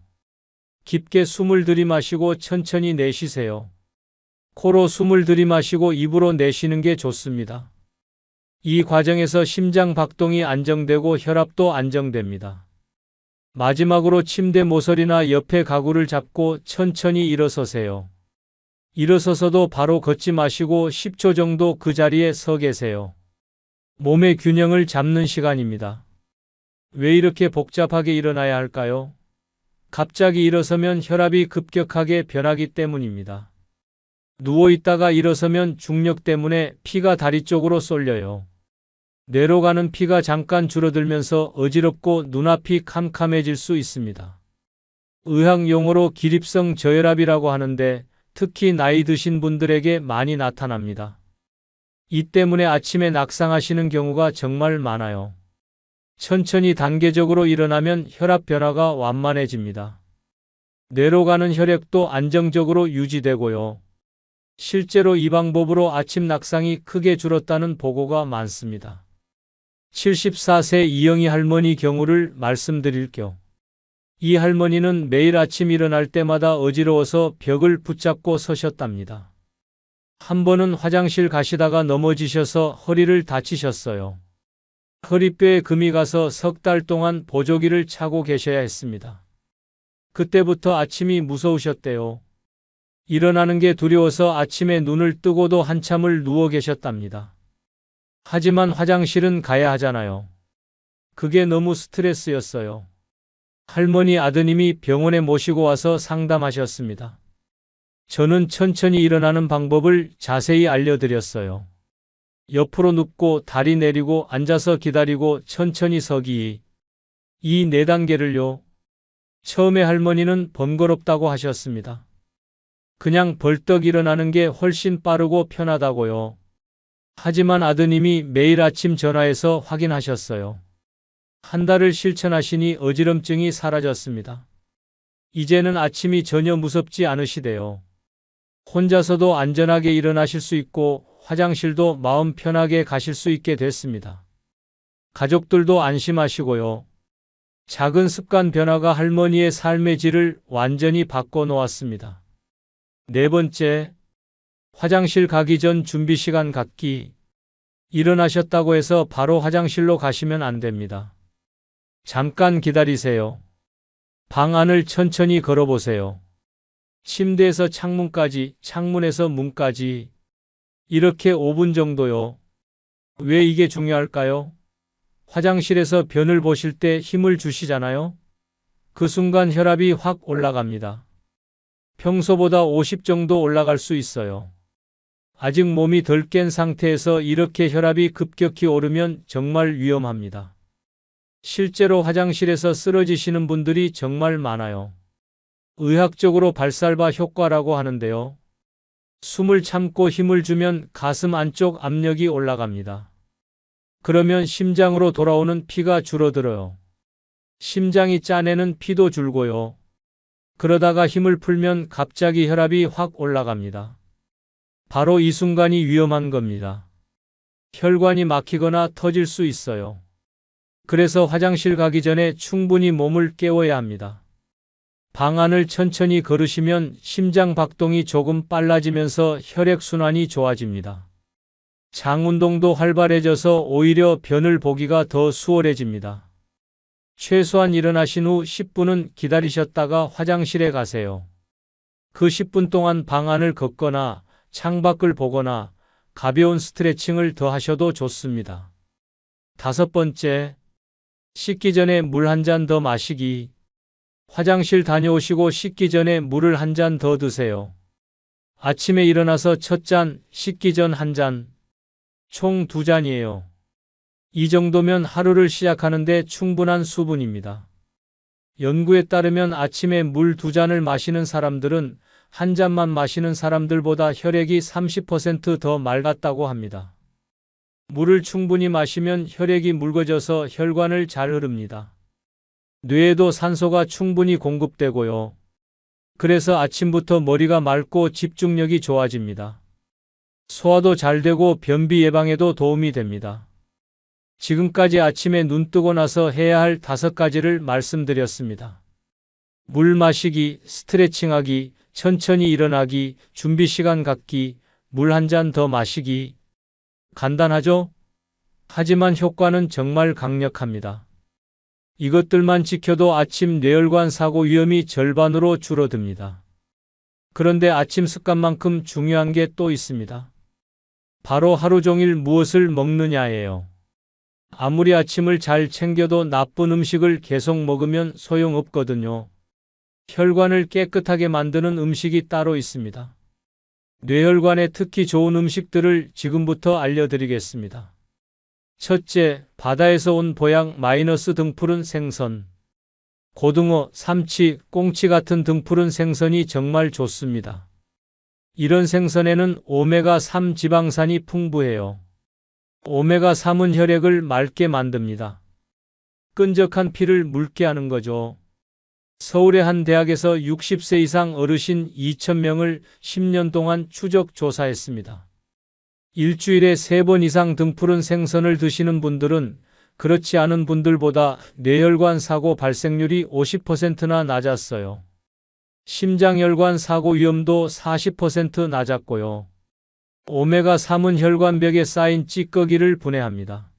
깊게 숨을 들이마시고 천천히 내쉬세요. 코로 숨을 들이마시고 입으로 내쉬는 게 좋습니다. 이 과정에서 심장 박동이 안정되고 혈압도 안정됩니다. 마지막으로 침대 모서리나 옆에 가구를 잡고 천천히 일어서세요. 일어서서도 바로 걷지 마시고 10초 정도 그 자리에 서 계세요. 몸의 균형을 잡는 시간입니다. 왜 이렇게 복잡하게 일어나야 할까요? 갑자기 일어서면 혈압이 급격하게 변하기 때문입니다. 누워 있다가 일어서면 중력 때문에 피가 다리 쪽으로 쏠려요. 뇌로 가는 피가 잠깐 줄어들면서 어지럽고 눈앞이 캄캄해질 수 있습니다. 의학 용어로 기립성 저혈압이라고 하는데 특히 나이 드신 분들에게 많이 나타납니다. 이 때문에 아침에 낙상하시는 경우가 정말 많아요. 천천히 단계적으로 일어나면 혈압 변화가 완만해집니다. 뇌로 가는 혈액도 안정적으로 유지되고요. 실제로 이 방법으로 아침 낙상이 크게 줄었다는 보고가 많습니다. 74세 이영희 할머니 경우를 말씀드릴게요. 이 할머니는 매일 아침 일어날 때마다 어지러워서 벽을 붙잡고 서셨답니다. 한 번은 화장실 가시다가 넘어지셔서 허리를 다치셨어요. 허리뼈에 금이 가서 3달 동안 보조기를 차고 계셔야 했습니다. 그때부터 아침이 무서우셨대요. 일어나는 게 두려워서 아침에 눈을 뜨고도 한참을 누워 계셨답니다. 하지만 화장실은 가야 하잖아요. 그게 너무 스트레스였어요. 할머니 아드님이 병원에 모시고 와서 상담하셨습니다. 저는 천천히 일어나는 방법을 자세히 알려드렸어요. 옆으로 눕고 다리 내리고 앉아서 기다리고 천천히 서기. 이 4단계를요. 처음에 할머니는 번거롭다고 하셨습니다. 그냥 벌떡 일어나는 게 훨씬 빠르고 편하다고요. 하지만 아드님이 매일 아침 전화해서 확인하셨어요. 한 달을 실천하시니 어지럼증이 사라졌습니다. 이제는 아침이 전혀 무섭지 않으시대요. 혼자서도 안전하게 일어나실 수 있고 화장실도 마음 편하게 가실 수 있게 됐습니다. 가족들도 안심하시고요. 작은 습관 변화가 할머니의 삶의 질을 완전히 바꿔놓았습니다. 4번째, 화장실 가기 전 준비 시간 갖기. 일어나셨다고 해서 바로 화장실로 가시면 안 됩니다. 잠깐 기다리세요. 방 안을 천천히 걸어보세요. 침대에서 창문까지, 창문에서 문까지. 이렇게 5분 정도요. 왜 이게 중요할까요? 화장실에서 변을 보실 때 힘을 주시잖아요. 그 순간 혈압이 확 올라갑니다. 평소보다 50 정도 올라갈 수 있어요. 아직 몸이 덜 깬 상태에서 이렇게 혈압이 급격히 오르면 정말 위험합니다. 실제로 화장실에서 쓰러지시는 분들이 정말 많아요. 의학적으로 발살바 효과라고 하는데요. 숨을 참고 힘을 주면 가슴 안쪽 압력이 올라갑니다. 그러면 심장으로 돌아오는 피가 줄어들어요. 심장이 짜내는 피도 줄고요. 그러다가 힘을 풀면 갑자기 혈압이 확 올라갑니다. 바로 이 순간이 위험한 겁니다. 혈관이 막히거나 터질 수 있어요. 그래서 화장실 가기 전에 충분히 몸을 깨워야 합니다. 방 안을 천천히 걸으시면 심장 박동이 조금 빨라지면서 혈액순환이 좋아집니다. 장 운동도 활발해져서 오히려 변을 보기가 더 수월해집니다. 최소한 일어나신 후 10분은 기다리셨다가 화장실에 가세요. 그 10분 동안 방 안을 걷거나 창밖을 보거나 가벼운 스트레칭을 더 하셔도 좋습니다. 5번째, 씻기 전에 물 한 잔 더 마시기. 화장실 다녀오시고 씻기 전에 물을 한 잔 더 드세요. 아침에 일어나서 첫 잔, 씻기 전 한 잔, 총 2잔이에요. 이 정도면 하루를 시작하는데 충분한 수분입니다. 연구에 따르면 아침에 물 2잔을 마시는 사람들은 한 잔만 마시는 사람들보다 혈액이 30% 더 맑았다고 합니다. 물을 충분히 마시면 혈액이 묽어져서 혈관을 잘 흐릅니다. 뇌에도 산소가 충분히 공급되고요. 그래서 아침부터 머리가 맑고 집중력이 좋아집니다. 소화도 잘 되고 변비 예방에도 도움이 됩니다. 지금까지 아침에 눈 뜨고 나서 해야 할 5가지를 말씀드렸습니다. 물 마시기, 스트레칭하기, 천천히 일어나기, 준비 시간 갖기, 물 한 잔 더 마시기. 간단하죠? 하지만 효과는 정말 강력합니다. 이것들만 지켜도 아침 뇌혈관 사고 위험이 절반으로 줄어듭니다. 그런데 아침 습관만큼 중요한 게 또 있습니다. 바로 하루 종일 무엇을 먹느냐예요. 아무리 아침을 잘 챙겨도 나쁜 음식을 계속 먹으면 소용없거든요. 혈관을 깨끗하게 만드는 음식이 따로 있습니다. 뇌혈관에 특히 좋은 음식들을 지금부터 알려드리겠습니다. 첫째, 바다에서 온 보양 마이너스 등푸른 생선. 고등어, 삼치, 꽁치 같은 등푸른 생선이 정말 좋습니다. 이런 생선에는 오메가3 지방산이 풍부해요. 오메가3은 혈액을 맑게 만듭니다. 끈적한 피를 묽게 하는 거죠. 서울의 한 대학에서 60세 이상 어르신 2,000명을 10년 동안 추적 조사했습니다. 일주일에 3번 이상 등푸른 생선을 드시는 분들은 그렇지 않은 분들보다 뇌혈관 사고 발생률이 50%나 낮았어요. 심장혈관 사고 위험도 40% 낮았고요. 오메가3은 혈관벽에 쌓인 찌꺼기를 분해합니다.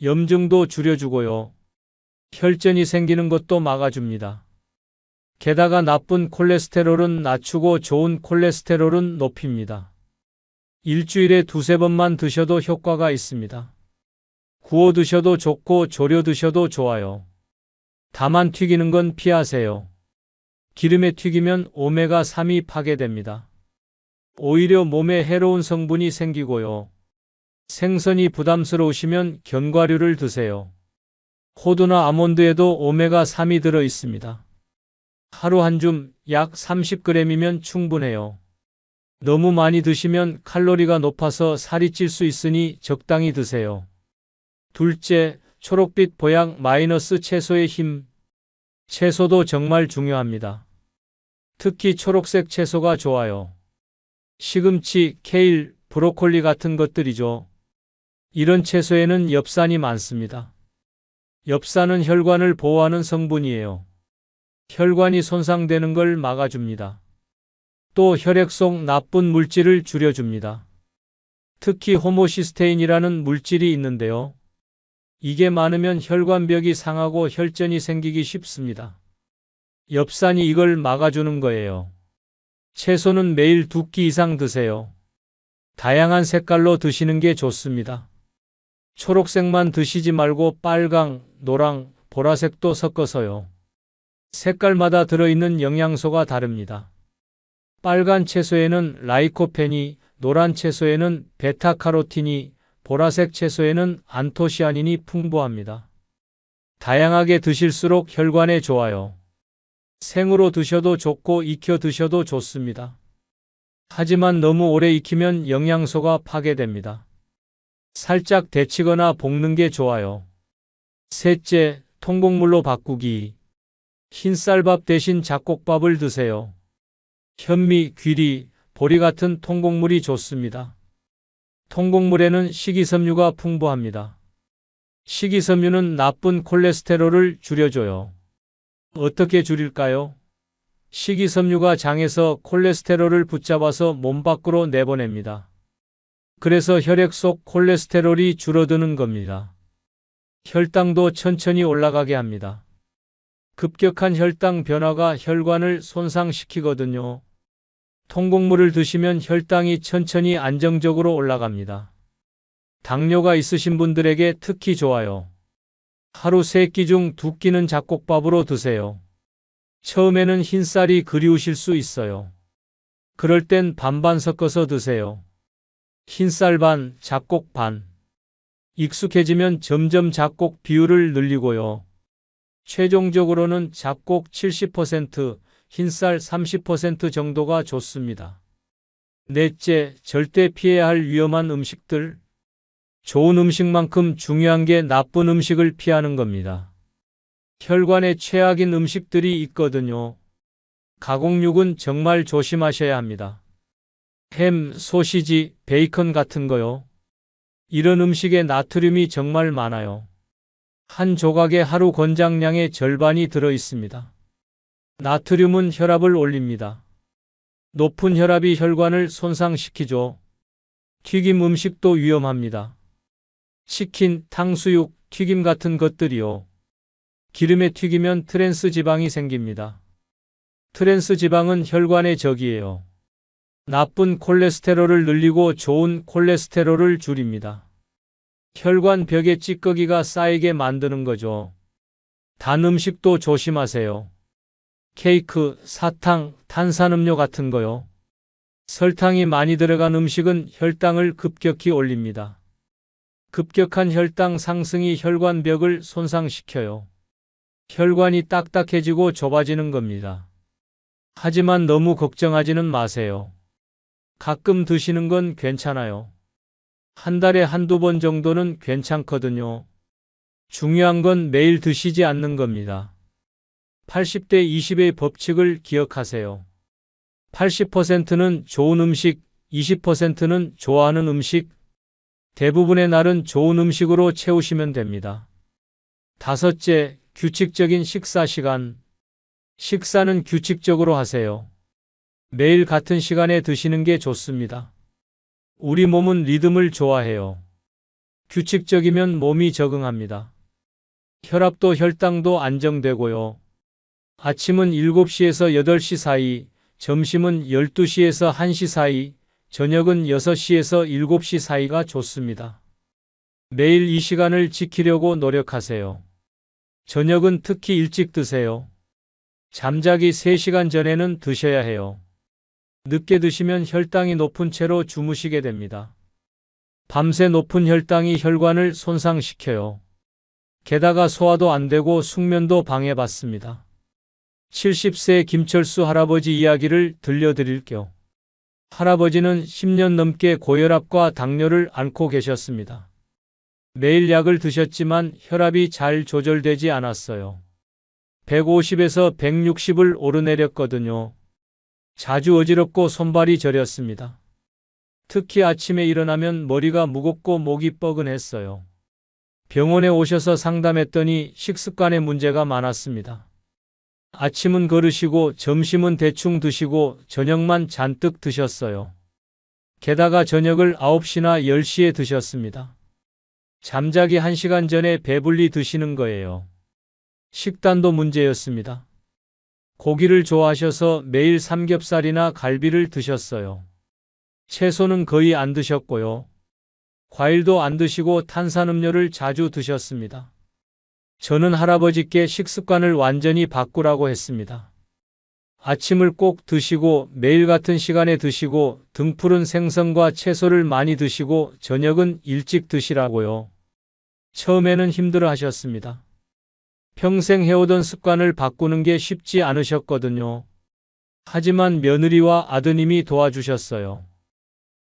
염증도 줄여주고요. 혈전이 생기는 것도 막아줍니다. 게다가 나쁜 콜레스테롤은 낮추고 좋은 콜레스테롤은 높입니다. 일주일에 2~3번만 드셔도 효과가 있습니다. 구워 드셔도 좋고 졸여 드셔도 좋아요. 다만 튀기는 건 피하세요. 기름에 튀기면 오메가3이 파괴됩니다. 오히려 몸에 해로운 성분이 생기고요. 생선이 부담스러우시면 견과류를 드세요. 호두나 아몬드에도 오메가3이 들어 있습니다. 하루 한 줌 약 30g이면 충분해요. 너무 많이 드시면 칼로리가 높아서 살이 찔 수 있으니 적당히 드세요. 둘째, 초록빛 보양 마이너스 채소의 힘. 채소도 정말 중요합니다. 특히 초록색 채소가 좋아요. 시금치, 케일, 브로콜리 같은 것들이죠. 이런 채소에는 엽산이 많습니다. 엽산은 혈관을 보호하는 성분이에요. 혈관이 손상되는 걸 막아줍니다. 또 혈액 속 나쁜 물질을 줄여줍니다. 특히 호모시스테인이라는 물질이 있는데요. 이게 많으면 혈관벽이 상하고 혈전이 생기기 쉽습니다. 엽산이 이걸 막아주는 거예요. 채소는 매일 2끼 이상 드세요. 다양한 색깔로 드시는 게 좋습니다. 초록색만 드시지 말고 빨강, 노랑, 보라색도 섞어서요. 색깔마다 들어있는 영양소가 다릅니다. 빨간 채소에는 라이코펜이, 노란 채소에는 베타카로틴이, 보라색 채소에는 안토시아닌이 풍부합니다. 다양하게 드실수록 혈관에 좋아요. 생으로 드셔도 좋고 익혀 드셔도 좋습니다. 하지만 너무 오래 익히면 영양소가 파괴됩니다. 살짝 데치거나 볶는 게 좋아요. 셋째, 통곡물로 바꾸기. 흰쌀밥 대신 잡곡밥을 드세요. 현미, 귀리, 보리 같은 통곡물이 좋습니다. 통곡물에는 식이섬유가 풍부합니다. 식이섬유는 나쁜 콜레스테롤을 줄여줘요. 어떻게 줄일까요? 식이섬유가 장에서 콜레스테롤을 붙잡아서 몸 밖으로 내보냅니다. 그래서 혈액 속 콜레스테롤이 줄어드는 겁니다. 혈당도 천천히 올라가게 합니다. 급격한 혈당 변화가 혈관을 손상시키거든요. 통곡물을 드시면 혈당이 천천히 안정적으로 올라갑니다. 당뇨가 있으신 분들에게 특히 좋아요. 하루 3끼 중 2끼는 잡곡밥으로 드세요. 처음에는 흰쌀이 그리우실 수 있어요. 그럴 땐 반반 섞어서 드세요. 흰쌀 반, 잡곡 반. 익숙해지면 점점 잡곡 비율을 늘리고요. 최종적으로는 잡곡 70%, 흰쌀 30% 정도가 좋습니다. 넷째, 절대 피해야 할 위험한 음식들. 좋은 음식만큼 중요한 게 나쁜 음식을 피하는 겁니다. 혈관에 최악인 음식들이 있거든요. 가공육은 정말 조심하셔야 합니다. 햄, 소시지, 베이컨 같은 거요. 이런 음식에 나트륨이 정말 많아요. 한 조각에 하루 권장량의 절반이 들어 있습니다. 나트륨은 혈압을 올립니다. 높은 혈압이 혈관을 손상시키죠. 튀김 음식도 위험합니다. 치킨, 탕수육, 튀김 같은 것들이요. 기름에 튀기면 트랜스 지방이 생깁니다. 트랜스 지방은 혈관의 적이에요. 나쁜 콜레스테롤을 늘리고 좋은 콜레스테롤을 줄입니다. 혈관 벽에 찌꺼기가 쌓이게 만드는 거죠. 단 음식도 조심하세요. 케이크, 사탕, 탄산음료 같은 거요. 설탕이 많이 들어간 음식은 혈당을 급격히 올립니다. 급격한 혈당 상승이 혈관 벽을 손상시켜요. 혈관이 딱딱해지고 좁아지는 겁니다. 하지만 너무 걱정하지는 마세요. 가끔 드시는 건 괜찮아요. 한 달에 한두 번 정도는 괜찮거든요. 중요한 건 매일 드시지 않는 겁니다. 80대 20의 법칙을 기억하세요. 80%는 좋은 음식, 20%는 좋아하는 음식, 대부분의 날은 좋은 음식으로 채우시면 됩니다. 다섯째, 규칙적인 식사 시간. 식사는 규칙적으로 하세요. 매일 같은 시간에 드시는 게 좋습니다. 우리 몸은 리듬을 좋아해요. 규칙적이면 몸이 적응합니다. 혈압도 혈당도 안정되고요. 아침은 7시에서 8시 사이, 점심은 12시에서 1시 사이, 저녁은 6시에서 7시 사이가 좋습니다. 매일 이 시간을 지키려고 노력하세요. 저녁은 특히 일찍 드세요. 잠자기 3시간 전에는 드셔야 해요. 늦게 드시면 혈당이 높은 채로 주무시게 됩니다. 밤새 높은 혈당이 혈관을 손상시켜요. 게다가 소화도 안 되고 숙면도 방해받습니다. 70세 김철수 할아버지 이야기를 들려드릴게요. 할아버지는 10년 넘게 고혈압과 당뇨를 앓고 계셨습니다. 매일 약을 드셨지만 혈압이 잘 조절되지 않았어요. 150에서 160을 오르내렸거든요. 자주 어지럽고 손발이 저렸습니다. 특히 아침에 일어나면 머리가 무겁고 목이 뻐근했어요. 병원에 오셔서 상담했더니 식습관에 문제가 많았습니다. 아침은 거르시고 점심은 대충 드시고 저녁만 잔뜩 드셨어요. 게다가 저녁을 9시나 10시에 드셨습니다. 잠자기 1시간 전에 배불리 드시는 거예요. 식단도 문제였습니다. 고기를 좋아하셔서 매일 삼겹살이나 갈비를 드셨어요. 채소는 거의 안 드셨고요. 과일도 안 드시고 탄산음료를 자주 드셨습니다. 저는 할아버지께 식습관을 완전히 바꾸라고 했습니다. 아침을 꼭 드시고 매일 같은 시간에 드시고 등푸른 생선과 채소를 많이 드시고 저녁은 일찍 드시라고요. 처음에는 힘들어 하셨습니다. 평생 해오던 습관을 바꾸는 게 쉽지 않으셨거든요. 하지만 며느리와 아드님이 도와주셨어요.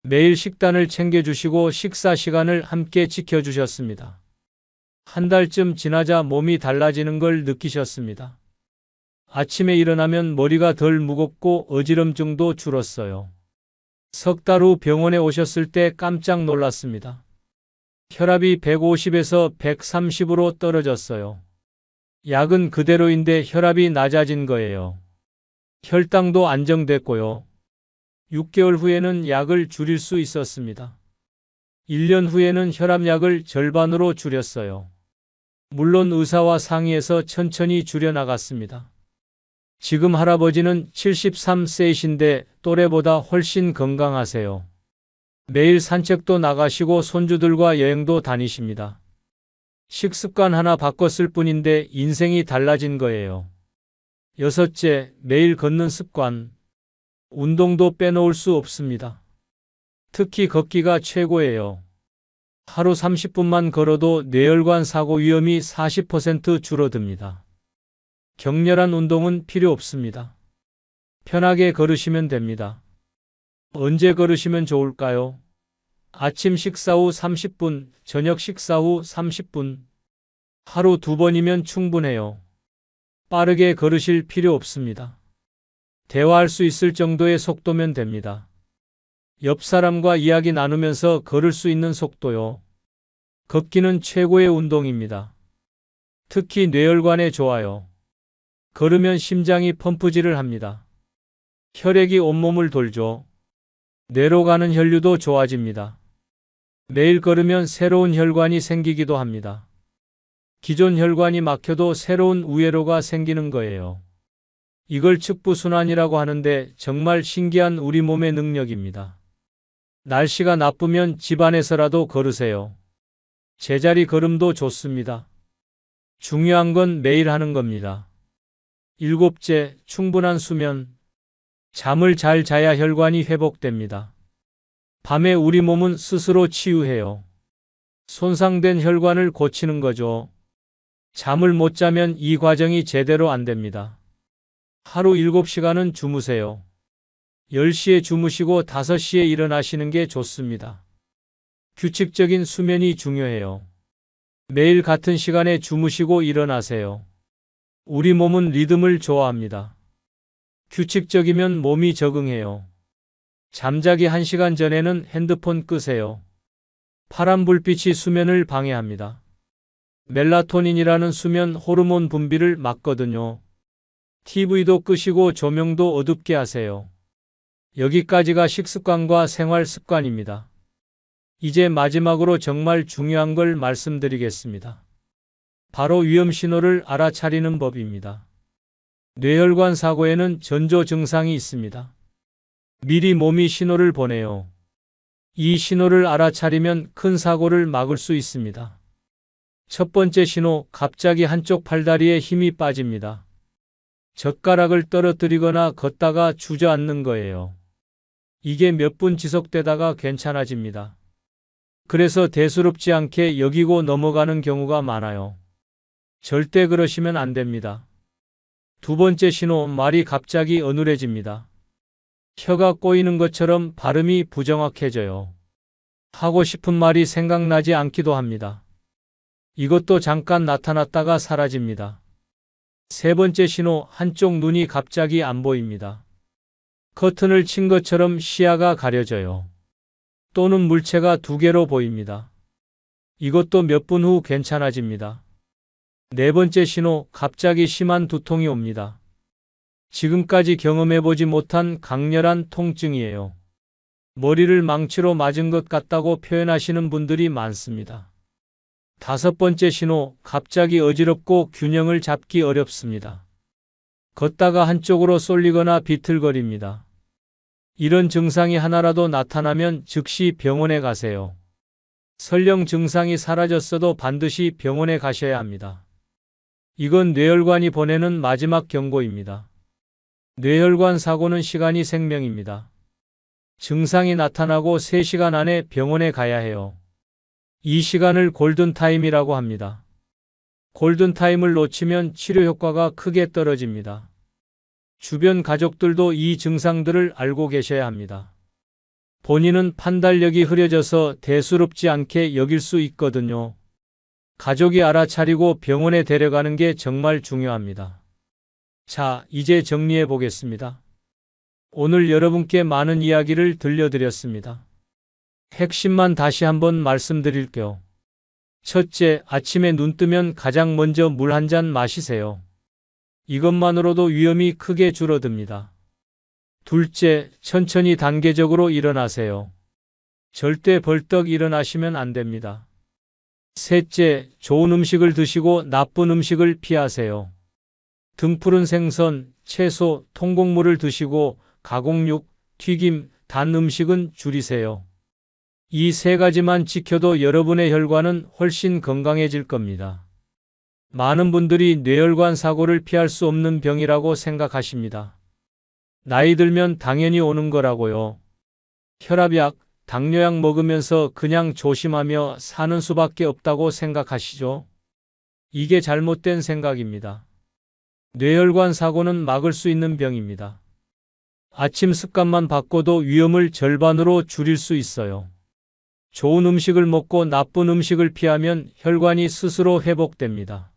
매일 식단을 챙겨주시고 식사 시간을 함께 지켜주셨습니다. 한 달쯤 지나자 몸이 달라지는 걸 느끼셨습니다. 아침에 일어나면 머리가 덜 무겁고 어지럼증도 줄었어요. 석 달 후 병원에 오셨을 때 깜짝 놀랐습니다. 혈압이 150에서 130으로 떨어졌어요. 약은 그대로인데 혈압이 낮아진 거예요. 혈당도 안정됐고요. 6개월 후에는 약을 줄일 수 있었습니다. 1년 후에는 혈압약을 절반으로 줄였어요. 물론 의사와 상의해서 천천히 줄여나갔습니다. 지금 할아버지는 73세이신데 또래보다 훨씬 건강하세요. 매일 산책도 나가시고 손주들과 여행도 다니십니다. 식습관 하나 바꿨을 뿐인데 인생이 달라진 거예요. 여섯째, 매일 걷는 습관. 운동도 빼놓을 수 없습니다. 특히 걷기가 최고예요. 하루 30분만 걸어도 뇌혈관 사고 위험이 40% 줄어듭니다. 격렬한 운동은 필요 없습니다. 편하게 걸으시면 됩니다. 언제 걸으시면 좋을까요? 아침 식사 후 30분, 저녁 식사 후 30분. 하루 2번이면 충분해요. 빠르게 걸으실 필요 없습니다. 대화할 수 있을 정도의 속도면 됩니다. 옆 사람과 이야기 나누면서 걸을 수 있는 속도요. 걷기는 최고의 운동입니다. 특히 뇌혈관에 좋아요. 걸으면 심장이 펌프질을 합니다. 혈액이 온몸을 돌죠. 뇌로 가는 혈류도 좋아집니다. 매일 걸으면 새로운 혈관이 생기기도 합니다. 기존 혈관이 막혀도 새로운 우회로가 생기는 거예요. 이걸 측부순환이라고 하는데 정말 신기한 우리 몸의 능력입니다. 날씨가 나쁘면 집 안에서라도 걸으세요. 제자리 걸음도 좋습니다. 중요한 건 매일 하는 겁니다. 일곱째, 충분한 수면. 잠을 잘 자야 혈관이 회복됩니다. 밤에 우리 몸은 스스로 치유해요. 손상된 혈관을 고치는 거죠. 잠을 못 자면 이 과정이 제대로 안 됩니다. 하루 7시간은 주무세요. 10시에 주무시고 5시에 일어나시는 게 좋습니다. 규칙적인 수면이 중요해요. 매일 같은 시간에 주무시고 일어나세요. 우리 몸은 리듬을 좋아합니다. 규칙적이면 몸이 적응해요. 잠자기 1시간 전에는 핸드폰 끄세요. 파란 불빛이 수면을 방해합니다. 멜라토닌이라는 수면 호르몬 분비를 막거든요. TV도 끄시고 조명도 어둡게 하세요. 여기까지가 식습관과 생활 습관입니다. 이제 마지막으로 정말 중요한 걸 말씀드리겠습니다. 바로 위험 신호를 알아차리는 법입니다. 뇌혈관 사고에는 전조 증상이 있습니다. 미리 몸이 신호를 보내요. 이 신호를 알아차리면 큰 사고를 막을 수 있습니다. 첫 번째 신호, 갑자기 한쪽 팔다리에 힘이 빠집니다. 젓가락을 떨어뜨리거나 걷다가 주저앉는 거예요. 이게 몇 분 지속되다가 괜찮아집니다. 그래서 대수롭지 않게 여기고 넘어가는 경우가 많아요. 절대 그러시면 안 됩니다. 두 번째 신호, 말이 갑자기 어눌해집니다. 혀가 꼬이는 것처럼 발음이 부정확해져요. 하고 싶은 말이 생각나지 않기도 합니다. 이것도 잠깐 나타났다가 사라집니다. 세 번째 신호, 한쪽 눈이 갑자기 안 보입니다. 커튼을 친 것처럼 시야가 가려져요. 또는 물체가 2개로 보입니다. 이것도 몇 분 후 괜찮아집니다. 네 번째 신호, 갑자기 심한 두통이 옵니다. 지금까지 경험해보지 못한 강렬한 통증이에요. 머리를 망치로 맞은 것 같다고 표현하시는 분들이 많습니다. 다섯 번째 신호, 갑자기 어지럽고 균형을 잡기 어렵습니다. 걷다가 한쪽으로 쏠리거나 비틀거립니다. 이런 증상이 하나라도 나타나면 즉시 병원에 가세요. 설령 증상이 사라졌어도 반드시 병원에 가셔야 합니다. 이건 뇌혈관이 보내는 마지막 경고입니다. 뇌혈관 사고는 시간이 생명입니다. 증상이 나타나고 3시간 안에 병원에 가야 해요. 이 시간을 골든타임이라고 합니다. 골든타임을 놓치면 치료 효과가 크게 떨어집니다. 주변 가족들도 이 증상들을 알고 계셔야 합니다. 본인은 판단력이 흐려져서 대수롭지 않게 여길 수 있거든요. 가족이 알아차리고 병원에 데려가는 게 정말 중요합니다. 자, 이제 정리해 보겠습니다. 오늘 여러분께 많은 이야기를 들려드렸습니다. 핵심만 다시 한번 말씀드릴게요. 첫째, 아침에 눈 뜨면 가장 먼저 물 한 잔 마시세요. 이것만으로도 위험이 크게 줄어듭니다. 둘째, 천천히 단계적으로 일어나세요. 절대 벌떡 일어나시면 안 됩니다. 셋째, 좋은 음식을 드시고 나쁜 음식을 피하세요. 등푸른 생선, 채소, 통곡물을 드시고 가공육, 튀김, 단 음식은 줄이세요. 이 3가지만 지켜도 여러분의 혈관은 훨씬 건강해질 겁니다. 많은 분들이 뇌혈관 사고를 피할 수 없는 병이라고 생각하십니다. 나이 들면 당연히 오는 거라고요. 혈압약, 당뇨약 먹으면서 그냥 조심하며 사는 수밖에 없다고 생각하시죠? 이게 잘못된 생각입니다. 뇌혈관 사고는 막을 수 있는 병입니다. 아침 습관만 바꿔도 위험을 절반으로 줄일 수 있어요. 좋은 음식을 먹고 나쁜 음식을 피하면 혈관이 스스로 회복됩니다.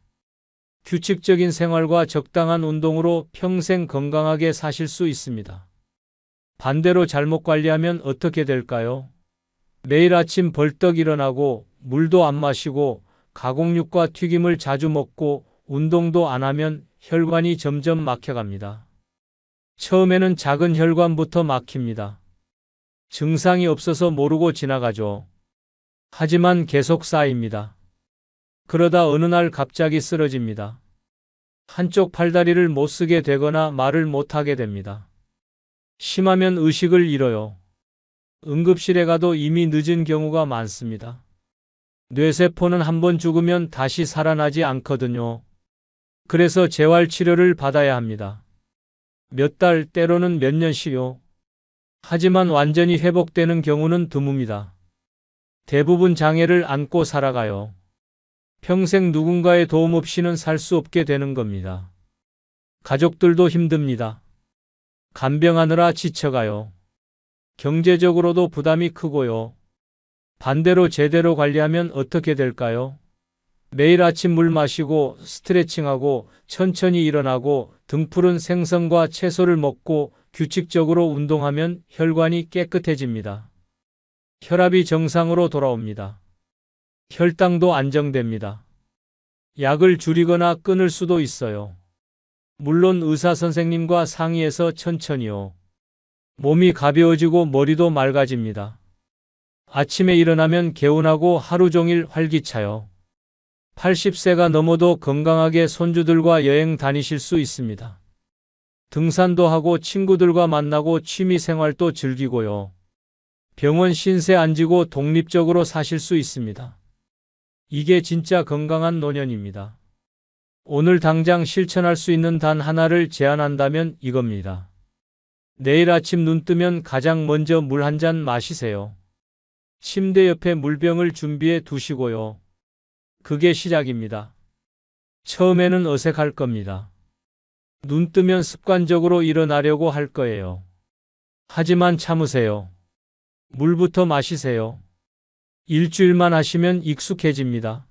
규칙적인 생활과 적당한 운동으로 평생 건강하게 사실 수 있습니다. 반대로 잘못 관리하면 어떻게 될까요? 매일 아침 벌떡 일어나고 물도 안 마시고 가공육과 튀김을 자주 먹고 운동도 안 하면 혈관이 점점 막혀갑니다. 처음에는 작은 혈관부터 막힙니다. 증상이 없어서 모르고 지나가죠. 하지만 계속 쌓입니다. 그러다 어느 날 갑자기 쓰러집니다. 한쪽 팔다리를 못 쓰게 되거나 말을 못 하게 됩니다. 심하면 의식을 잃어요. 응급실에 가도 이미 늦은 경우가 많습니다. 뇌세포는 한번 죽으면 다시 살아나지 않거든요. 그래서 재활치료를 받아야 합니다. 몇 달, 때로는 몇 년씩요. 하지만 완전히 회복되는 경우는 드뭅니다. 대부분 장애를 안고 살아가요. 평생 누군가의 도움 없이는 살 수 없게 되는 겁니다. 가족들도 힘듭니다. 간병하느라 지쳐가요. 경제적으로도 부담이 크고요. 반대로 제대로 관리하면 어떻게 될까요? 매일 아침 물 마시고 스트레칭하고 천천히 일어나고 등푸른 생선과 채소를 먹고 규칙적으로 운동하면 혈관이 깨끗해집니다. 혈압이 정상으로 돌아옵니다. 혈당도 안정됩니다. 약을 줄이거나 끊을 수도 있어요. 물론 의사 선생님과 상의해서 천천히요. 몸이 가벼워지고 머리도 맑아집니다. 아침에 일어나면 개운하고 하루 종일 활기차요. 80세가 넘어도 건강하게 손주들과 여행 다니실 수 있습니다. 등산도 하고 친구들과 만나고 취미 생활도 즐기고요. 병원 신세 안 지고 독립적으로 사실 수 있습니다. 이게 진짜 건강한 노년입니다. 오늘 당장 실천할 수 있는 단 하나를 제안한다면 이겁니다. 내일 아침 눈 뜨면 가장 먼저 물 한 잔 마시세요. 침대 옆에 물병을 준비해 두시고요. 그게 시작입니다. 처음에는 어색할 겁니다. 눈 뜨면 습관적으로 일어나려고 할 거예요. 하지만 참으세요. 물부터 마시세요. 일주일만 하시면 익숙해집니다.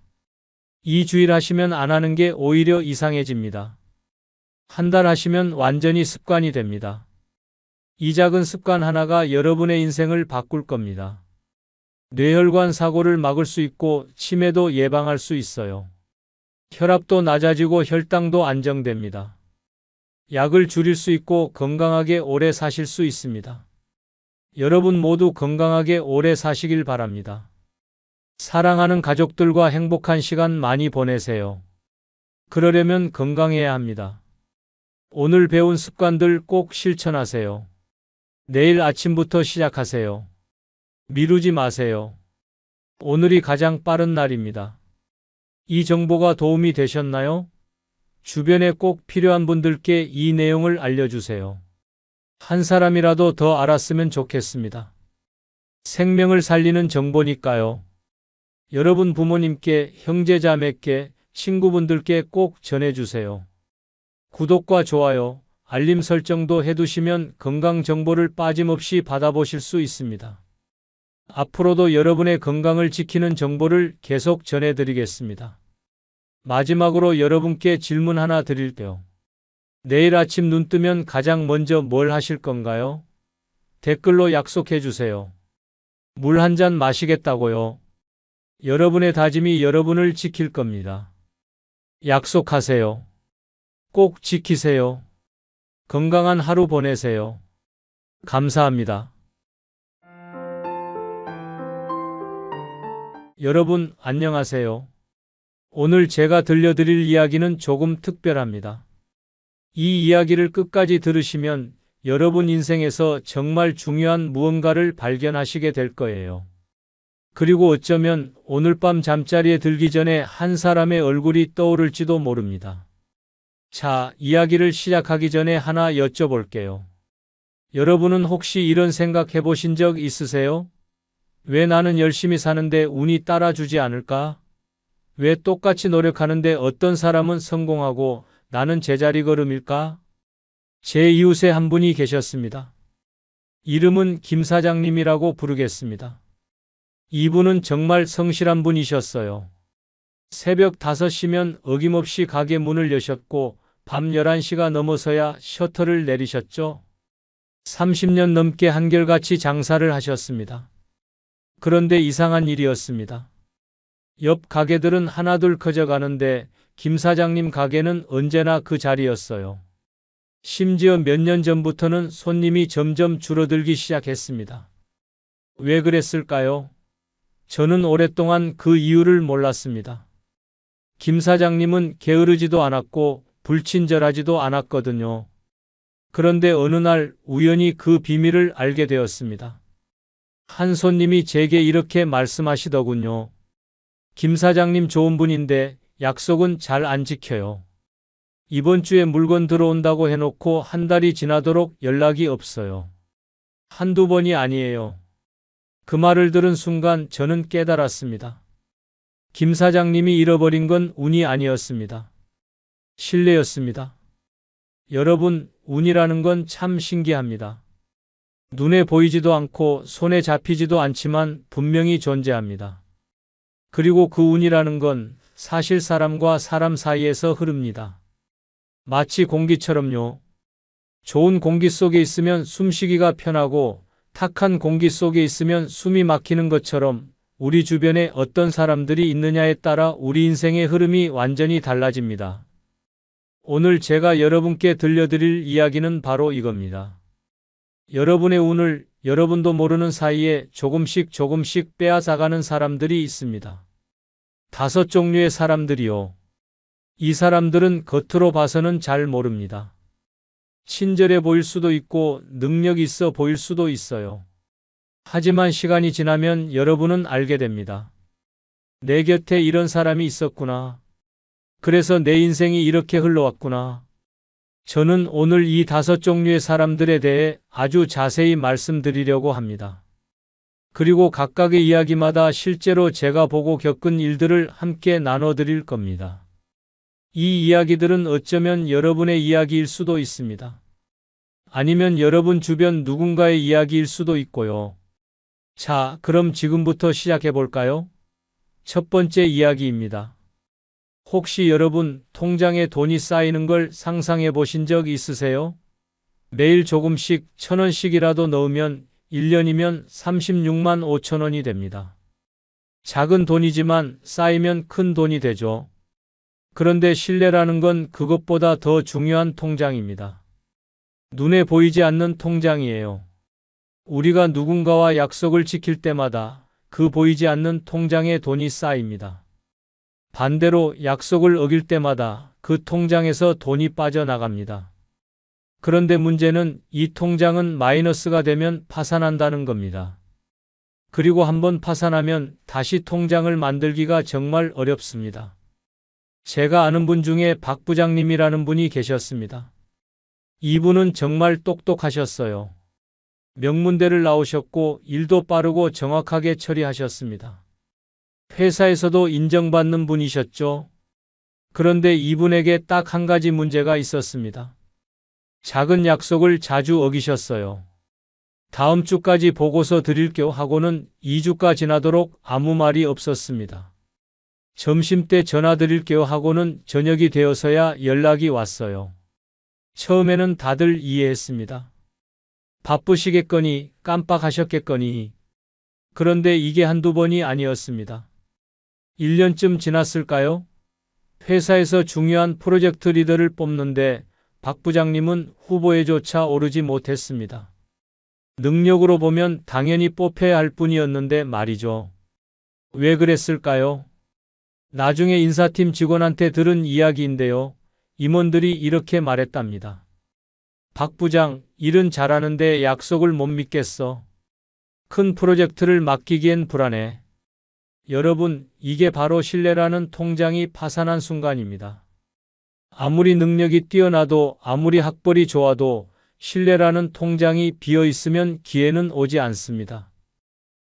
2주일 하시면 안 하는 게 오히려 이상해집니다. 한 달 하시면 완전히 습관이 됩니다. 이 작은 습관 하나가 여러분의 인생을 바꿀 겁니다. 뇌혈관 사고를 막을 수 있고 치매도 예방할 수 있어요. 혈압도 낮아지고 혈당도 안정됩니다. 약을 줄일 수 있고 건강하게 오래 사실 수 있습니다. 여러분 모두 건강하게 오래 사시길 바랍니다. 사랑하는 가족들과 행복한 시간 많이 보내세요. 그러려면 건강해야 합니다. 오늘 배운 습관들 꼭 실천하세요. 내일 아침부터 시작하세요. 미루지 마세요. 오늘이 가장 빠른 날입니다. 이 정보가 도움이 되셨나요? 주변에 꼭 필요한 분들께 이 내용을 알려주세요. 한 사람이라도 더 알았으면 좋겠습니다. 생명을 살리는 정보니까요. 여러분 부모님께, 형제자매께, 친구분들께 꼭 전해주세요. 구독과 좋아요, 알림 설정도 해두시면 건강 정보를 빠짐없이 받아보실 수 있습니다. 앞으로도 여러분의 건강을 지키는 정보를 계속 전해드리겠습니다. 마지막으로 여러분께 질문 하나 드릴게요. 내일 아침 눈 뜨면 가장 먼저 뭘 하실 건가요? 댓글로 약속해 주세요. 물 한 잔 마시겠다고요. 여러분의 다짐이 여러분을 지킬 겁니다. 약속하세요. 꼭 지키세요. 건강한 하루 보내세요. 감사합니다. 여러분, 안녕하세요. 오늘 제가 들려드릴 이야기는 조금 특별합니다. 이 이야기를 끝까지 들으시면 여러분 인생에서 정말 중요한 무언가를 발견하시게 될 거예요. 그리고 어쩌면 오늘 밤 잠자리에 들기 전에 한 사람의 얼굴이 떠오를지도 모릅니다. 자, 이야기를 시작하기 전에 하나 여쭤볼게요. 여러분은 혹시 이런 생각 해보신 적 있으세요? 왜 나는 열심히 사는데 운이 따라주지 않을까? 왜 똑같이 노력하는데 어떤 사람은 성공하고 나는 제자리 걸음일까? 제 이웃에 한 분이 계셨습니다. 이름은 김 사장님이라고 부르겠습니다. 이분은 정말 성실한 분이셨어요. 새벽 5시면 어김없이 가게 문을 여셨고 밤 11시가 넘어서야 셔터를 내리셨죠. 30년 넘게 한결같이 장사를 하셨습니다. 그런데 이상한 일이었습니다. 옆 가게들은 하나둘 커져가는데 김 사장님 가게는 언제나 그 자리였어요. 심지어 몇 년 전부터는 손님이 점점 줄어들기 시작했습니다. 왜 그랬을까요? 저는 오랫동안 그 이유를 몰랐습니다. 김 사장님은 게으르지도 않았고 불친절하지도 않았거든요. 그런데 어느 날 우연히 그 비밀을 알게 되었습니다. 한 손님이 제게 이렇게 말씀하시더군요. 김 사장님 좋은 분인데 약속은 잘 안 지켜요. 이번 주에 물건 들어온다고 해놓고 한 달이 지나도록 연락이 없어요. 한두 번이 아니에요. 그 말을 들은 순간 저는 깨달았습니다. 김 사장님이 잃어버린 건 운이 아니었습니다. 신뢰였습니다. 여러분, 운이라는 건 참 신기합니다. 눈에 보이지도 않고 손에 잡히지도 않지만 분명히 존재합니다. 그리고 그 운이라는 건 사실 사람과 사람 사이에서 흐릅니다. 마치 공기처럼요. 좋은 공기 속에 있으면 숨쉬기가 편하고 탁한 공기 속에 있으면 숨이 막히는 것처럼 우리 주변에 어떤 사람들이 있느냐에 따라 우리 인생의 흐름이 완전히 달라집니다. 오늘 제가 여러분께 들려드릴 이야기는 바로 이겁니다. 여러분의 운을 여러분도 모르는 사이에 조금씩 빼앗아가는 사람들이 있습니다. 5종류의 사람들이요. 이 사람들은 겉으로 봐서는 잘 모릅니다. 친절해 보일 수도 있고 능력 있어 보일 수도 있어요. 하지만 시간이 지나면 여러분은 알게 됩니다. 내 곁에 이런 사람이 있었구나. 그래서 내 인생이 이렇게 흘러왔구나. 저는 오늘 이 5종류의 사람들에 대해 아주 자세히 말씀드리려고 합니다. 그리고 각각의 이야기마다 실제로 제가 보고 겪은 일들을 함께 나눠드릴 겁니다. 이 이야기들은 어쩌면 여러분의 이야기일 수도 있습니다. 아니면 여러분 주변 누군가의 이야기일 수도 있고요. 자, 그럼 지금부터 시작해 볼까요? 첫 번째 이야기입니다. 혹시 여러분 통장에 돈이 쌓이는 걸 상상해 보신 적 있으세요? 매일 조금씩 1,000원씩이라도 넣으면 1년이면 36만 5천 원이 됩니다. 작은 돈이지만 쌓이면 큰 돈이 되죠. 그런데 신뢰라는 건 그것보다 더 중요한 통장입니다. 눈에 보이지 않는 통장이에요. 우리가 누군가와 약속을 지킬 때마다 그 보이지 않는 통장에 돈이 쌓입니다. 반대로 약속을 어길 때마다 그 통장에서 돈이 빠져나갑니다. 그런데 문제는 이 통장은 마이너스가 되면 파산한다는 겁니다. 그리고 한번 파산하면 다시 통장을 만들기가 정말 어렵습니다. 제가 아는 분 중에 박 부장님이라는 분이 계셨습니다. 이분은 정말 똑똑하셨어요. 명문대를 나오셨고 일도 빠르고 정확하게 처리하셨습니다. 회사에서도 인정받는 분이셨죠. 그런데 이분에게 딱 한 가지 문제가 있었습니다. 작은 약속을 자주 어기셨어요. 다음 주까지 보고서 드릴게요 하고는 2주가 지나도록 아무 말이 없었습니다. 점심때 전화 드릴게요 하고는 저녁이 되어서야 연락이 왔어요. 처음에는 다들 이해했습니다. 바쁘시겠거니, 깜빡하셨겠거니. 그런데 이게 한두 번이 아니었습니다. 1년쯤 지났을까요? 회사에서 중요한 프로젝트 리더를 뽑는데 박 부장님은 후보에조차 오르지 못했습니다. 능력으로 보면 당연히 뽑혀야 할 분이었는데 말이죠. 왜 그랬을까요? 나중에 인사팀 직원한테 들은 이야기인데요. 임원들이 이렇게 말했답니다. 박 부장, 일은 잘하는데 약속을 못 믿겠어. 큰 프로젝트를 맡기기엔 불안해. 여러분, 이게 바로 신뢰라는 통장이 파산한 순간입니다. 아무리 능력이 뛰어나도 아무리 학벌이 좋아도 신뢰라는 통장이 비어 있으면 기회는 오지 않습니다.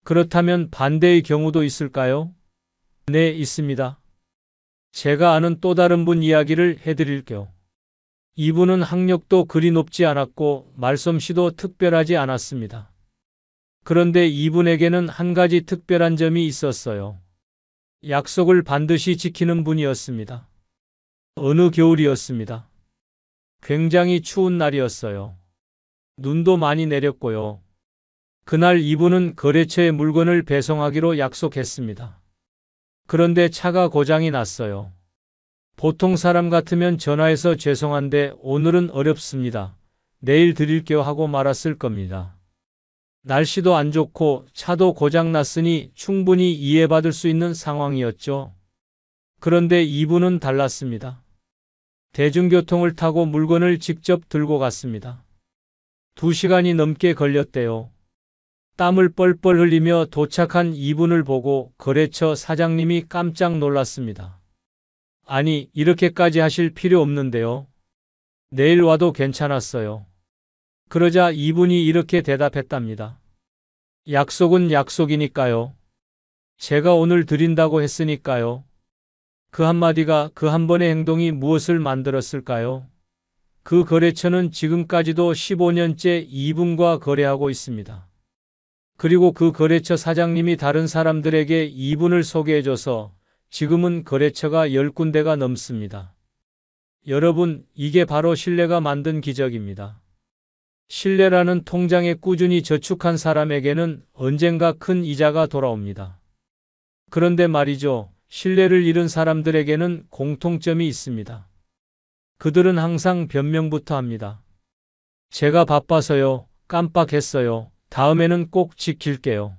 그렇다면 반대의 경우도 있을까요? 네, 있습니다. 제가 아는 또 다른 분 이야기를 해드릴게요. 이분은 학력도 그리 높지 않았고 말솜씨도 특별하지 않았습니다. 그런데 이분에게는 한 가지 특별한 점이 있었어요. 약속을 반드시 지키는 분이었습니다. 어느 겨울이었습니다. 굉장히 추운 날이었어요. 눈도 많이 내렸고요. 그날 이분은 거래처에 물건을 배송하기로 약속했습니다. 그런데 차가 고장이 났어요. 보통 사람 같으면 전화해서 죄송한데 오늘은 어렵습니다. 내일 드릴게요 하고 말았을 겁니다. 날씨도 안 좋고 차도 고장 났으니 충분히 이해받을 수 있는 상황이었죠. 그런데 이분은 달랐습니다. 대중교통을 타고 물건을 직접 들고 갔습니다. 2시간이 넘게 걸렸대요. 땀을 뻘뻘 흘리며 도착한 이분을 보고 거래처 사장님이 깜짝 놀랐습니다. 아니, 이렇게까지 하실 필요 없는데요. 내일 와도 괜찮았어요. 그러자 이분이 이렇게 대답했답니다. 약속은 약속이니까요. 제가 오늘 드린다고 했으니까요. 그 한마디가, 그 한 번의 행동이 무엇을 만들었을까요? 그 거래처는 지금까지도 15년째 이분과 거래하고 있습니다. 그리고 그 거래처 사장님이 다른 사람들에게 이분을 소개해줘서 지금은 거래처가 10군데가 넘습니다. 여러분, 이게 바로 신뢰가 만든 기적입니다. 신뢰라는 통장에 꾸준히 저축한 사람에게는 언젠가 큰 이자가 돌아옵니다. 그런데 말이죠. 신뢰를 잃은 사람들에게는 공통점이 있습니다. 그들은 항상 변명부터 합니다. 제가 바빠서요. 깜빡했어요. 다음에는 꼭 지킬게요.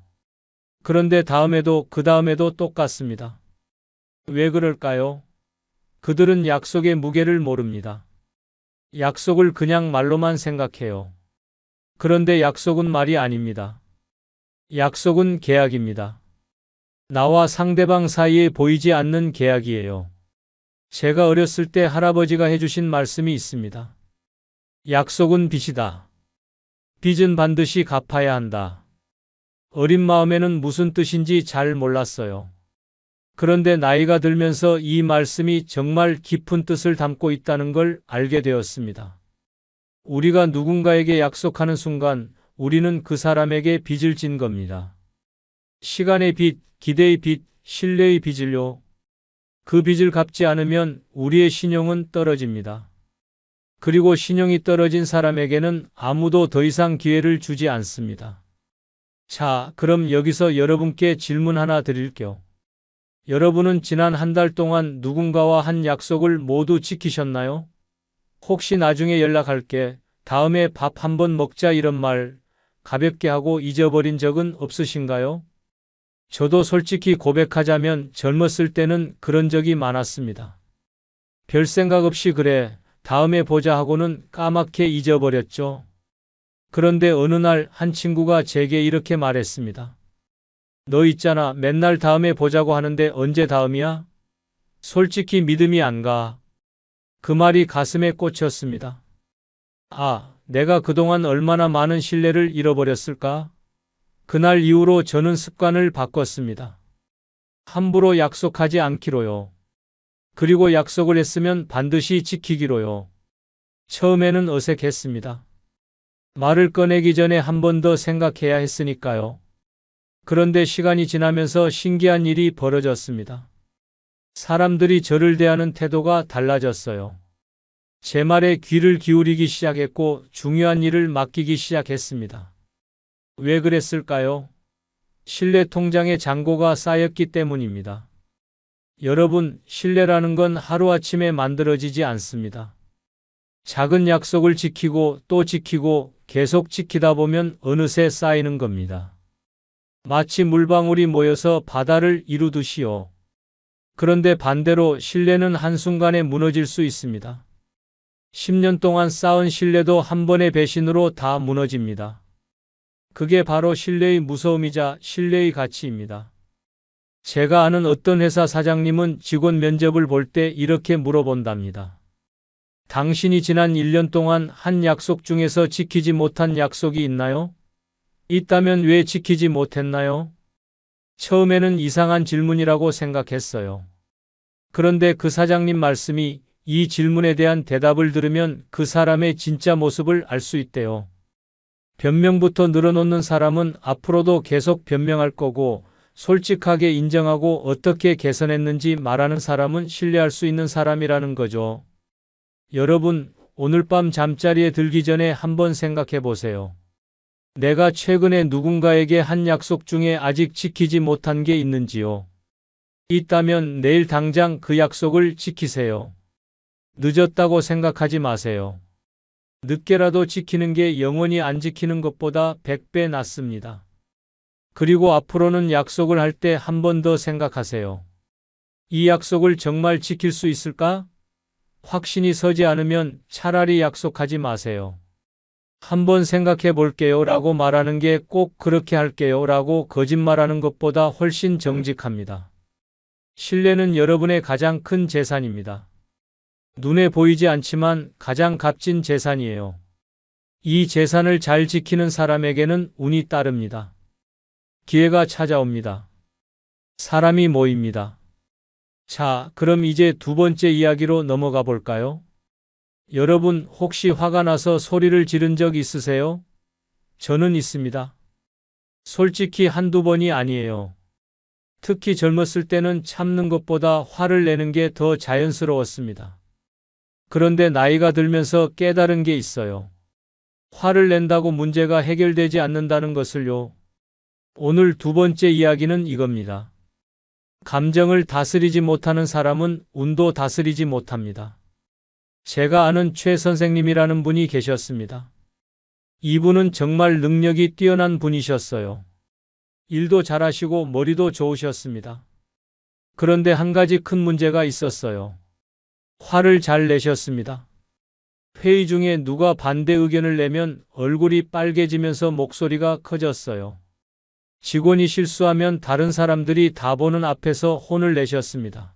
그런데 다음에도 그 다음에도 똑같습니다. 왜 그럴까요? 그들은 약속의 무게를 모릅니다. 약속을 그냥 말로만 생각해요. 그런데 약속은 말이 아닙니다. 약속은 계약입니다. 나와 상대방 사이에 보이지 않는 계약이에요. 제가 어렸을 때 할아버지가 해주신 말씀이 있습니다. 약속은 빚이다. 빚은 반드시 갚아야 한다. 어린 마음에는 무슨 뜻인지 잘 몰랐어요. 그런데 나이가 들면서 이 말씀이 정말 깊은 뜻을 담고 있다는 걸 알게 되었습니다. 우리가 누군가에게 약속하는 순간 우리는 그 사람에게 빚을 진 겁니다. 시간의 빚, 기대의 빚, 신뢰의 빚을요. 그 빚을 갚지 않으면 우리의 신용은 떨어집니다. 그리고 신용이 떨어진 사람에게는 아무도 더 이상 기회를 주지 않습니다. 자, 그럼 여기서 여러분께 질문 하나 드릴게요. 여러분은 지난 한 달 동안 누군가와 한 약속을 모두 지키셨나요? 혹시 나중에 연락할게, 다음에 밥 한번 먹자 이런 말 가볍게 하고 잊어버린 적은 없으신가요? 저도 솔직히 고백하자면 젊었을 때는 그런 적이 많았습니다. 별 생각 없이 그래, 다음에 보자 하고는 까맣게 잊어버렸죠. 그런데 어느 날 한 친구가 제게 이렇게 말했습니다. 너 있잖아, 맨날 다음에 보자고 하는데 언제 다음이야? 솔직히 믿음이 안 가. 그 말이 가슴에 꽂혔습니다. 아, 내가 그동안 얼마나 많은 신뢰를 잃어버렸을까? 그날 이후로 저는 습관을 바꿨습니다. 함부로 약속하지 않기로요. 그리고 약속을 했으면 반드시 지키기로요. 처음에는 어색했습니다. 말을 꺼내기 전에 한 번 더 생각해야 했으니까요. 그런데 시간이 지나면서 신기한 일이 벌어졌습니다. 사람들이 저를 대하는 태도가 달라졌어요. 제 말에 귀를 기울이기 시작했고 중요한 일을 맡기기 시작했습니다. 왜 그랬을까요? 신뢰 통장에 잔고가 쌓였기 때문입니다. 여러분, 신뢰라는 건 하루아침에 만들어지지 않습니다. 작은 약속을 지키고 또 지키고 계속 지키다 보면 어느새 쌓이는 겁니다. 마치 물방울이 모여서 바다를 이루듯이요. 그런데 반대로 신뢰는 한순간에 무너질 수 있습니다. 10년 동안 쌓은 신뢰도 한 번의 배신으로 다 무너집니다. 그게 바로 신뢰의 무서움이자 신뢰의 가치입니다. 제가 아는 어떤 회사 사장님은 직원 면접을 볼 때 이렇게 물어본답니다. 당신이 지난 1년 동안 한 약속 중에서 지키지 못한 약속이 있나요? 있다면 왜 지키지 못했나요? 처음에는 이상한 질문이라고 생각했어요. 그런데 그 사장님 말씀이 이 질문에 대한 대답을 들으면 그 사람의 진짜 모습을 알 수 있대요. 변명부터 늘어놓는 사람은 앞으로도 계속 변명할 거고 솔직하게 인정하고 어떻게 개선했는지 말하는 사람은 신뢰할 수 있는 사람이라는 거죠. 여러분, 오늘 밤 잠자리에 들기 전에 한번 생각해 보세요. 내가 최근에 누군가에게 한 약속 중에 아직 지키지 못한 게 있는지요? 있다면 내일 당장 그 약속을 지키세요. 늦었다고 생각하지 마세요. 늦게라도 지키는 게 영원히 안 지키는 것보다 100배 낫습니다. 그리고 앞으로는 약속을 할 때 한 번 더 생각하세요. 이 약속을 정말 지킬 수 있을까? 확신이 서지 않으면 차라리 약속하지 마세요. 한번 생각해 볼게요 라고 말하는 게 꼭 그렇게 할게요 라고 거짓말하는 것보다 훨씬 정직합니다. 신뢰는 여러분의 가장 큰 재산입니다. 눈에 보이지 않지만 가장 값진 재산이에요. 이 재산을 잘 지키는 사람에게는 운이 따릅니다. 기회가 찾아옵니다. 사람이 모입니다. 자, 그럼 이제 두 번째 이야기로 넘어가 볼까요? 여러분, 혹시 화가 나서 소리를 지른 적 있으세요? 저는 있습니다. 솔직히 한두 번이 아니에요. 특히 젊었을 때는 참는 것보다 화를 내는 게 더 자연스러웠습니다. 그런데 나이가 들면서 깨달은 게 있어요. 화를 낸다고 문제가 해결되지 않는다는 것을요. 오늘 두 번째 이야기는 이겁니다. 감정을 다스리지 못하는 사람은 운도 다스리지 못합니다. 제가 아는 최 선생님이라는 분이 계셨습니다. 이분은 정말 능력이 뛰어난 분이셨어요. 일도 잘하시고 머리도 좋으셨습니다. 그런데 한 가지 큰 문제가 있었어요. 화를 잘 내셨습니다. 회의 중에 누가 반대 의견을 내면 얼굴이 빨개지면서 목소리가 커졌어요. 직원이 실수하면 다른 사람들이 다 보는 앞에서 혼을 내셨습니다.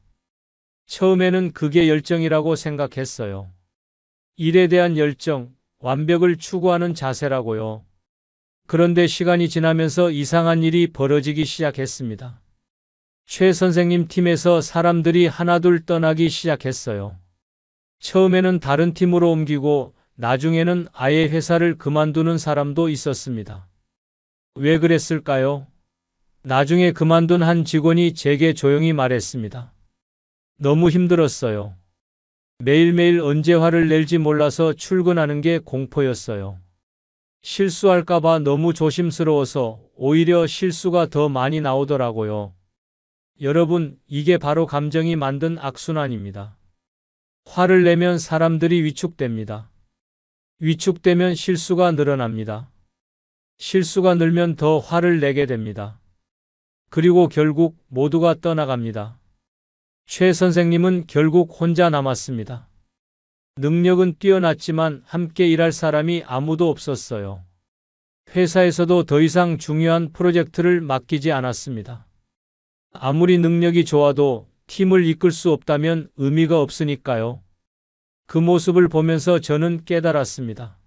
처음에는 그게 열정이라고 생각했어요. 일에 대한 열정, 완벽을 추구하는 자세라고요. 그런데 시간이 지나면서 이상한 일이 벌어지기 시작했습니다. 최 선생님 팀에서 사람들이 하나둘 떠나기 시작했어요. 처음에는 다른 팀으로 옮기고 나중에는 아예 회사를 그만두는 사람도 있었습니다. 왜 그랬을까요? 나중에 그만둔 한 직원이 제게 조용히 말했습니다. 너무 힘들었어요. 매일매일 언제 화를 낼지 몰라서 출근하는 게 공포였어요. 실수할까봐 너무 조심스러워서 오히려 실수가 더 많이 나오더라고요. 여러분, 이게 바로 감정이 만든 악순환입니다. 화를 내면 사람들이 위축됩니다. 위축되면 실수가 늘어납니다. 실수가 늘면 더 화를 내게 됩니다. 그리고 결국 모두가 떠나갑니다. 최 선생님은 결국 혼자 남았습니다. 능력은 뛰어났지만 함께 일할 사람이 아무도 없었어요. 회사에서도 더 이상 중요한 프로젝트를 맡기지 않았습니다. 아무리 능력이 좋아도 팀을 이끌 수 없다면 의미가 없으니까요. 그 모습을 보면서 저는 깨달았습니다.